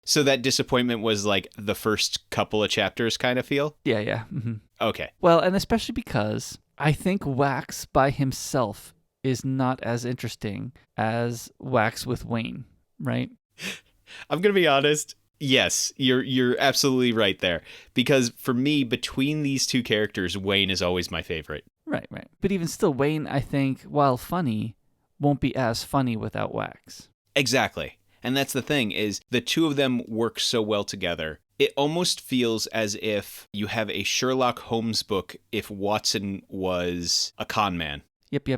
So that disappointment was like the first couple of chapters kind of feel? Yeah. Mm-hmm. Okay. Well, and especially because I think Wax by himself is not as interesting as Wax with Wayne, right? I'm going to be honest. Yes, you're absolutely right there. Because for me, between these two characters, Wayne is always my favorite. Right. But even still, Wayne, I think, while funny, won't be as funny without Wax. Exactly. And that's the thing, is the two of them work so well together. It almost feels as if you have a Sherlock Holmes book if Watson was a con man. Yep.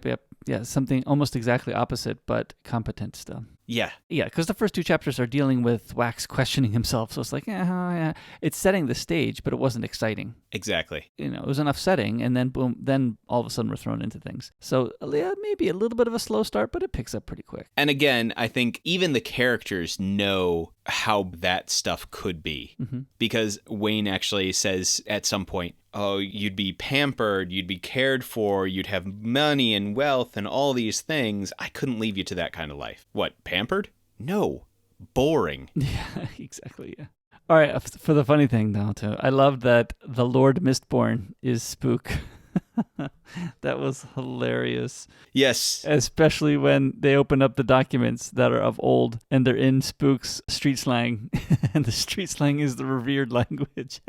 Yeah, something almost exactly opposite, but competent still. Yeah. Yeah, because the first two chapters are dealing with Wax questioning himself, so it's like, yeah. It's setting the stage, but it wasn't exciting. Exactly. It was enough setting, and then boom, then all of a sudden we're thrown into things. So yeah, maybe a little bit of a slow start, but it picks up pretty quick. And again, I think even the characters know how that stuff could be. Mm-hmm. Because Wayne actually says at some point, oh, you'd be pampered, you'd be cared for, you'd have money and wealth and all these things. I couldn't leave you to that kind of life. What, pampered? No. Boring. Yeah, exactly, yeah. All right, for the funny thing, though, too, I love that the Lord Mistborn is Spook. That was hilarious. Yes. Especially when they open up the documents that are of old and they're in Spook's street slang. And the street slang is the revered language.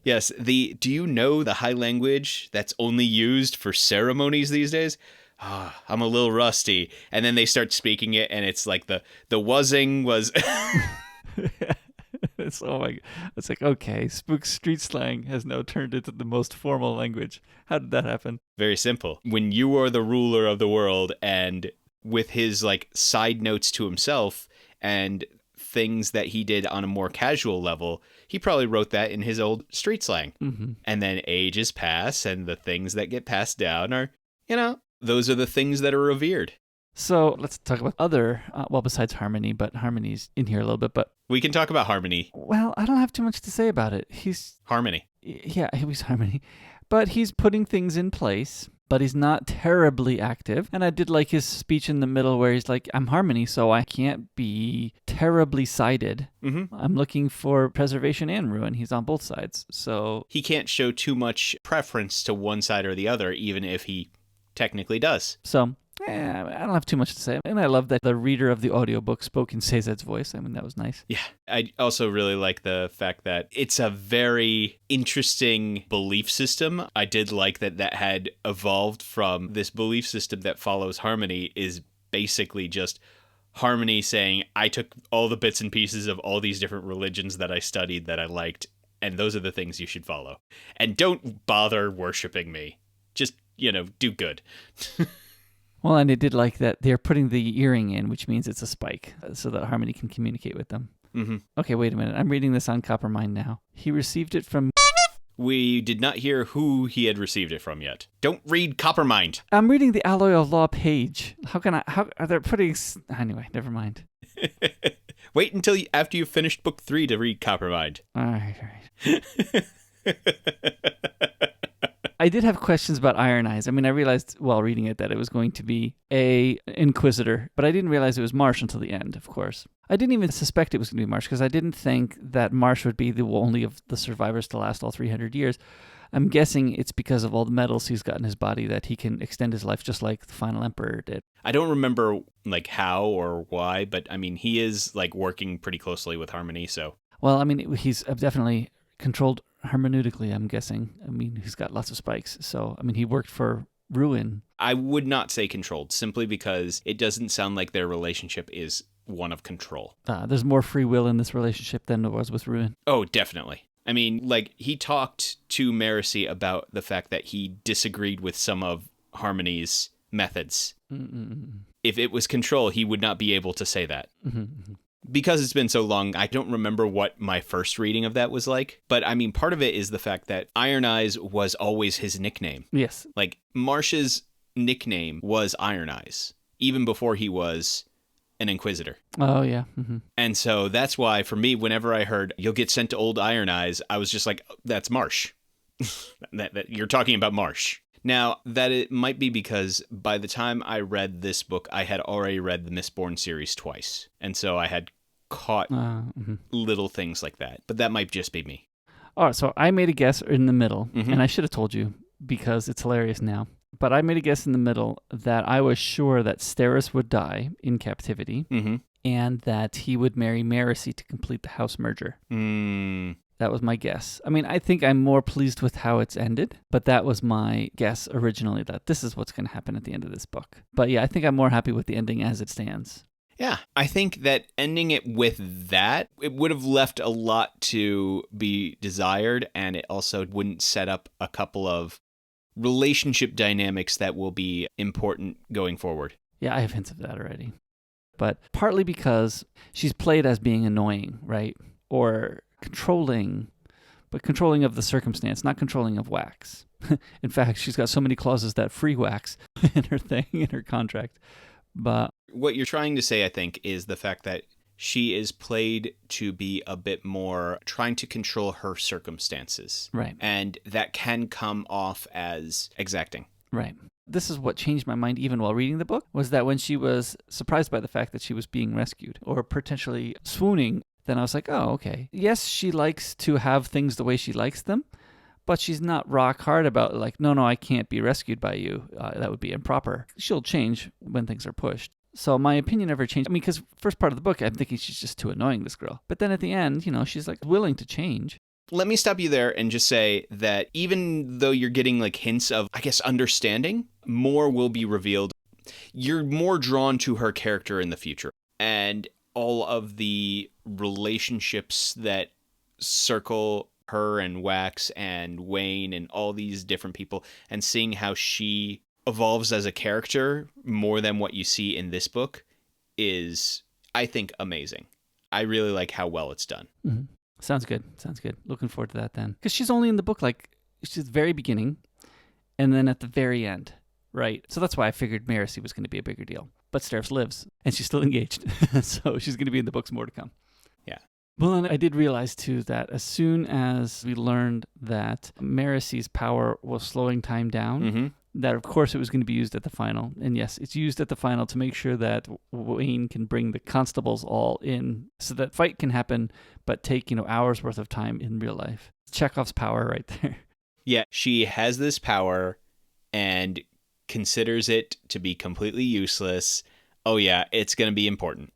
Yes. Do you know the high language that's only used for ceremonies these days? I'm a little rusty. And then they start speaking it and it's like the wuzzing was... It's like, okay, Spook's street slang has now turned into the most formal language. How did that happen? Very simple. When you are the ruler of the world, and with his like side notes to himself and things that he did on a more casual level, he probably wrote that in his old street slang. Mm-hmm. And then ages pass, and the things that get passed down are, those are the things that are revered. So let's talk about other, besides Harmony, but Harmony's in here a little bit, but... We can talk about Harmony. Well, I don't have too much to say about it. Harmony. Yeah, he was Harmony. But he's putting things in place, but he's not terribly active. And I did like his speech in the middle where he's like, I'm Harmony, so I can't be terribly sided. Mm-hmm. I'm looking for preservation and ruin. He's on both sides, so... He can't show too much preference to one side or the other, even if he technically does. So, I don't have too much to say. And I love that the reader of the audiobook spoke in Seizet's voice. I mean, that was nice. Yeah. I also really like the fact that it's a very interesting belief system. I did like that had evolved from this belief system that follows Harmony is basically just Harmony saying, I took all the bits and pieces of all these different religions that I studied that I liked, and those are the things you should follow. And don't bother worshiping me. Just, do good. Well, and I did like that they're putting the earring in, which means it's a spike, so that Harmony can communicate with them. Mm-hmm. Okay, wait a minute. I'm reading this on Coppermind now. He received it from... We did not hear who he had received it from yet. Don't read Coppermind. I'm reading the Alloy of Law page. How are they putting... Anyway, never mind. Wait until after you've finished book 3 to read Coppermind. All right. I did have questions about Iron Eyes. I mean, I realized while reading it that it was going to be a Inquisitor, but I didn't realize it was Marsh until the end, of course. I didn't even suspect it was going to be Marsh because I didn't think that Marsh would be the only of the survivors to last all 300 years. I'm guessing it's because of all the metals he's got in his body that he can extend his life just like the final Emperor did. I don't remember how or why, but I mean, he is working pretty closely with Harmony, so. Well, I mean, he's definitely controlled hermeneutically, I'm guessing. I mean, he's got lots of spikes. So, I mean, he worked for Ruin. I would not say controlled, simply because it doesn't sound like their relationship is one of control. There's more free will in this relationship than there was with Ruin. Oh, definitely. I mean, he talked to Marcy about the fact that he disagreed with some of Harmony's methods. Mm-mm. If it was control, he would not be able to say that. Mm-hmm. Because it's been so long, I don't remember what my first reading of that was like. But I mean, part of it is the fact that Iron Eyes was always his nickname. Yes. Marsh's nickname was Iron Eyes, even before he was an Inquisitor. Oh, yeah. Mm-hmm. And so that's why, for me, whenever I heard, you'll get sent to Old Iron Eyes, I was just like, oh, that's Marsh. that you're talking about Marsh. Now, that it might be because by the time I read this book, I had already read the Mistborn series twice. And so I had caught little things like that. But that might just be me. All right, so I made a guess in the middle, Mm-hmm. and I should have told you because it's hilarious now. But I made a guess in the middle that I was sure that Steris would die in captivity Mm-hmm. and that he would marry Marcy to complete the house merger. That was my guess. I mean, I think I'm more pleased with how it's ended, but that was my guess originally, that this is what's going to happen at the end of this book. But yeah, I think I'm more happy with the ending as it stands. Yeah, I think that ending it with that, it would have left a lot to be desired, and it also wouldn't set up a couple of relationship dynamics that will be important going forward. Yeah, I have hints of that already. But partly because she's played as being annoying, right? Or controlling, but controlling of the circumstance, not controlling of Wax. In fact, she's got so many clauses that free Wax in her thing, in her contract. But what you're trying to say, I think, is the fact that she is played to be a bit more trying to control her circumstances. Right. And that can come off as exacting. Right. This is what changed my mind even while reading the book, was that when she was surprised by the fact that she was being rescued or potentially swooning, then I was like, oh, okay. Yes, she likes to have things the way she likes them, but she's not rock hard about no, I can't be rescued by you. That would be improper. She'll change when things are pushed. So my opinion never changed. I mean, because first part of the book, I'm thinking she's just too annoying, this girl. But then at the end, she's willing to change. Let me stop you there and just say that even though you're getting hints of, I guess, understanding, more will be revealed. You're more drawn to her character in the future. And all of the relationships that circle her and Wax and Wayne and all these different people, and seeing how she evolves as a character more than what you see in this book is, I think, amazing. I really like how well it's done. Mm-hmm. Sounds good. Looking forward to that then. Because she's only in the book, she's at the very beginning and then at the very end, right? So that's why I figured Marcy was going to be a bigger deal. But Steris lives and she's still engaged. So she's going to be in the books more to come. Yeah. Well, and I did realize, too, that as soon as we learned that Marcy's power was slowing time down, that, of course, it was going to be used at the final. And yes, it's used at the final to make sure that Wayne can bring the constables all in so that fight can happen, but take, hours worth of time in real life. Chekhov's power right there. Yeah, she has this power, and considers it to be completely useless, oh yeah, it's going to be important.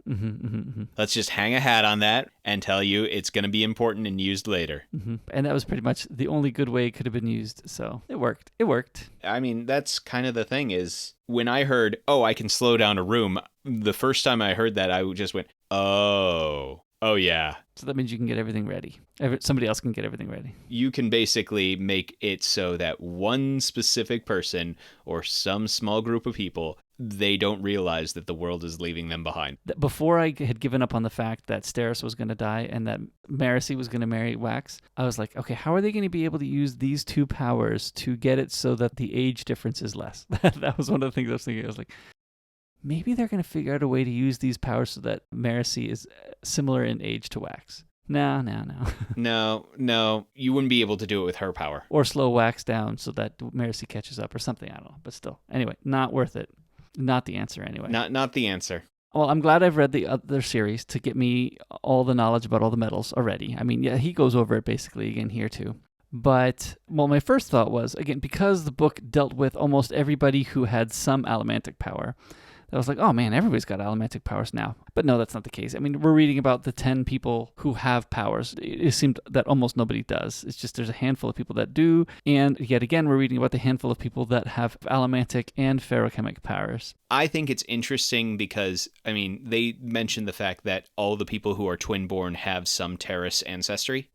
Let's just hang a hat on that and tell you it's going to be important and used later. And that was pretty much the only good way it could have been used. So it worked. It worked. I mean, that's kind of the thing is when I heard, oh, I can slow down a room, the first time I heard that, I just went, oh yeah. So that means you can get everything ready. Somebody else can get everything ready. You can basically make it so that one specific person or some small group of people, they don't realize that the world is leaving them behind. Before I had given up on the fact that Steris was going to die and that Marasi was going to marry Wax, I was like, okay, how are they going to be able to use these two powers to get it so that the age difference is less? That was one of the things I was thinking. I was like, maybe they're going to figure out a way to use these powers so that Marasi is similar in age to Wax. No. No, you wouldn't be able to do it with her power. Or slow Wax down so that Marasi catches up or something. I don't know. But still. Anyway, not worth it. Not the answer anyway. Not the answer. Well, I'm glad I've read the other series to get me all the knowledge about all the metals already. I mean, yeah, he goes over it basically again here too. But, well, my first thought was, again, because the book dealt with almost everybody who had some allomantic power, I was like, oh man, everybody's got allomantic powers now. But no, that's not the case. I mean, we're reading about the 10 people who have powers. It seemed that almost nobody does. It's just there's a handful of people that do. And yet again, we're reading about the handful of people that have allomantic and ferrochemic powers. I think it's interesting because, I mean, they mentioned the fact that all the people who are twin-born have some Terrace ancestry.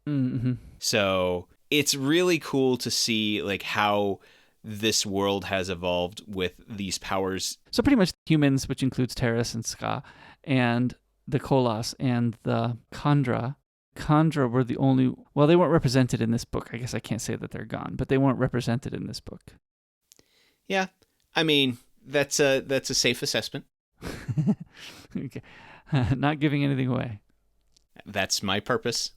So it's really cool to see like how this world has evolved with these powers. So pretty much humans, which includes Terrace and Ska, and the Kolas and the Kandra. Kandra were the only... Well, they weren't represented in this book. I guess I can't say that they're gone, but they weren't represented in this book. Yeah. I mean, that's a safe assessment. Okay. Not giving anything away. That's my purpose.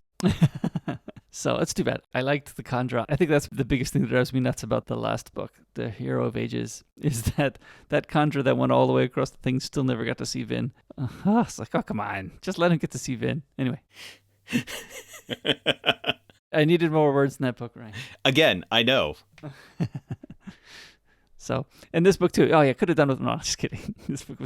So it's too bad. I liked the Kandra. I think that's the biggest thing that drives me nuts about the last book, The Hero of Ages, is that Kandra that went all the way across the thing still never got to see Vin. It's like, oh, come on. Just let him get to see Vin. Anyway. I needed more words in that book, Ryan. Again, I know. So, and this book too. Oh yeah, could have done with no, just kidding. This book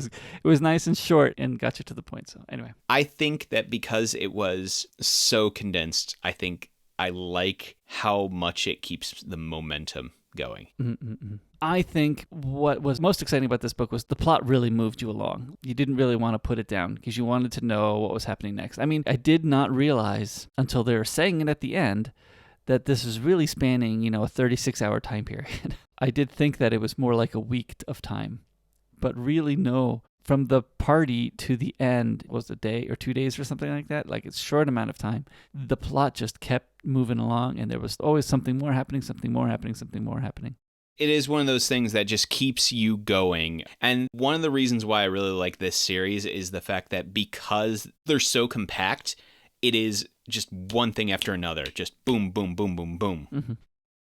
was nice and short and got you to the point. So anyway, I think that because it was so condensed, I think I like how much it keeps the momentum going. I think what was most exciting about this book was the plot really moved you along. You didn't really want to put it down because you wanted to know what was happening next. I mean, I did not realize until they were saying it at the end that this is really spanning, a 36-hour time period. I did think that it was more like a week of time, but really no. From the party to the end was a day or 2 days or something like that. Like it's a short amount of time. The plot just kept moving along, and there was always something more happening, something more happening, something more happening. It is one of those things that just keeps you going. And one of the reasons why I really like this series is the fact that because they're so compact, it is just one thing after another. Just boom, boom, boom, boom, boom.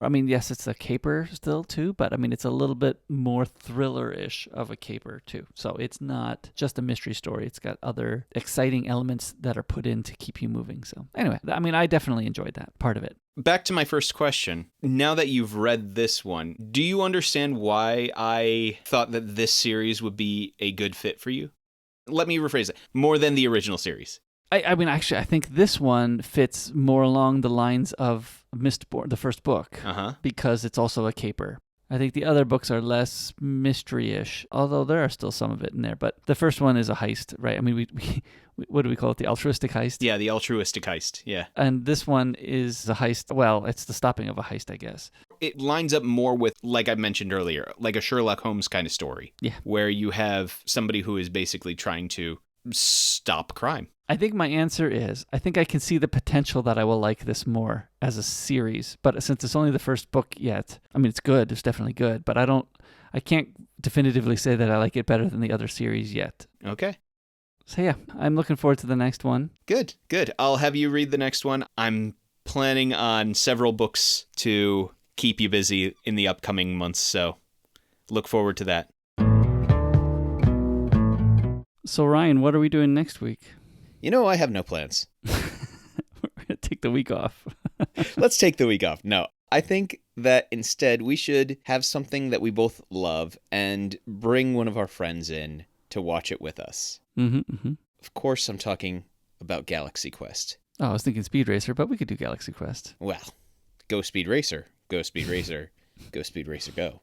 I mean, yes, it's a caper still too, but I mean, it's a little bit more thriller-ish of a caper too. So it's not just a mystery story. It's got other exciting elements that are put in to keep you moving. So anyway, I mean, I definitely enjoyed that part of it. Back to my first question. Now that you've read this one, do you understand why I thought that this series would be a good fit for you? Let me rephrase it. More than the original series. I mean, actually, I think this one fits more along the lines of Mistborn, the first book, because it's also a caper. I think the other books are less mystery-ish, although there are still some of it in there. But the first one is a heist, right? I mean, we what do we call it? The altruistic heist? Yeah, the altruistic heist, yeah. And this one is a heist. Well, it's the stopping of a heist, I guess. It lines up more with, like I mentioned earlier, like a Sherlock Holmes kind of story. Yeah. Where you have somebody who is basically trying to stop crime. I think my answer is, I think I can see the potential that I will like this more as a series. But since it's only the first book yet, I mean, it's good. It's definitely good. But I can't definitively say that I like it better than the other series yet. Okay. So yeah, I'm looking forward to the next one. Good. I'll have you read the next one. I'm planning on several books to keep you busy in the upcoming months. So look forward to that. So Ryan, what are we doing next week? I have no plans. We're going to take the week off. Let's take the week off. No, I think that instead we should have something that we both love and bring one of our friends in to watch it with us. Of course, I'm talking about Galaxy Quest. Oh, I was thinking Speed Racer, but we could do Galaxy Quest. Well, go Speed Racer. Go Speed Racer. Go Speed Racer, go.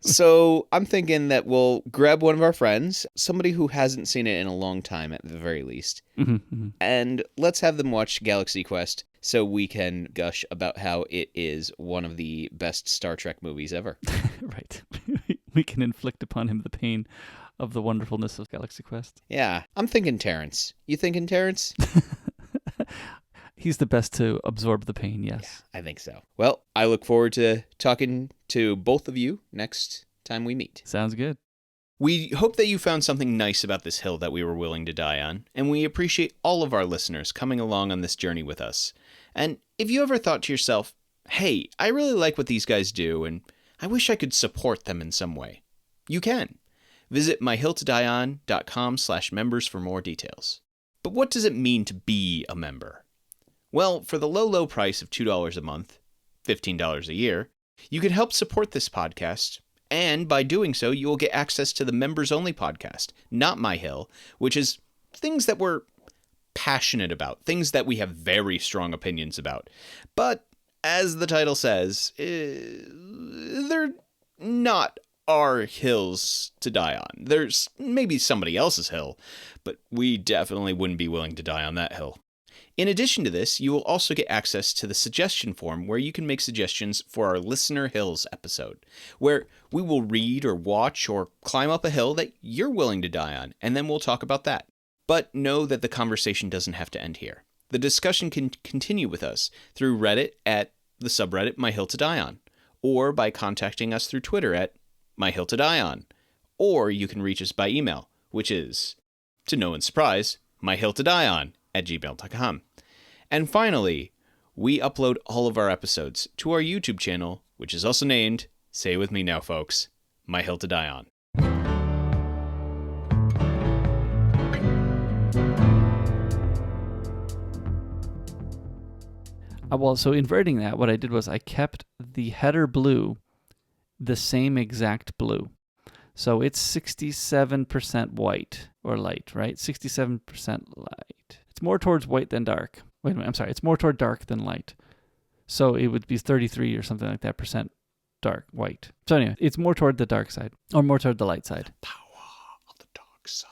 So I'm thinking that we'll grab one of our friends, somebody who hasn't seen it in a long time at the very least, and let's have them watch Galaxy Quest so we can gush about how it is one of the best Star Trek movies ever. Right. We can inflict upon him the pain of the wonderfulness of Galaxy Quest. Yeah, I'm thinking Terrence. You thinking Terrence? He's the best to absorb the pain, yes. Yeah, I think so. Well, I look forward to talking to both of you next time we meet. Sounds good. We hope that you found something nice about this hill that we were willing to die on, and we appreciate all of our listeners coming along on this journey with us. And if you ever thought to yourself, hey, I really like what these guys do, and I wish I could support them in some way, you can. Visit myhilltodieon.com/members for more details. But what does it mean to be a member? Well, for the low, low price of $2 a month, $15 a year, you can help support this podcast, and by doing so, you will get access to the members-only podcast, Not My Hill, which is things that we're passionate about, things that we have very strong opinions about. But, as the title says, they're not our hills to die on. There's maybe somebody else's hill, but we definitely wouldn't be willing to die on that hill. In addition to this, you will also get access to the suggestion form where you can make suggestions for our Listener Hills episode, where we will read or watch or climb up a hill that you're willing to die on, and then we'll talk about that. But know that the conversation doesn't have to end here. The discussion can continue with us through Reddit at the subreddit My Hill to Die On, or by contacting us through Twitter at My Hill to Die On, or you can reach us by email, which is, to no one's surprise, myhilltodieon@gmail.com. And finally, we upload all of our episodes to our YouTube channel, which is also named, say it with me now, folks, My Hill to Die On. Well, so inverting that, what I did was I kept the header blue the same exact blue. So it's 67% white or light, right? 67% light. It's more towards white than dark. Wait a minute, I'm sorry. It's more toward dark than light. So it would be 33 or something like that percent dark, white. So anyway, it's more toward the dark side or more toward the light side. Power of the dark side.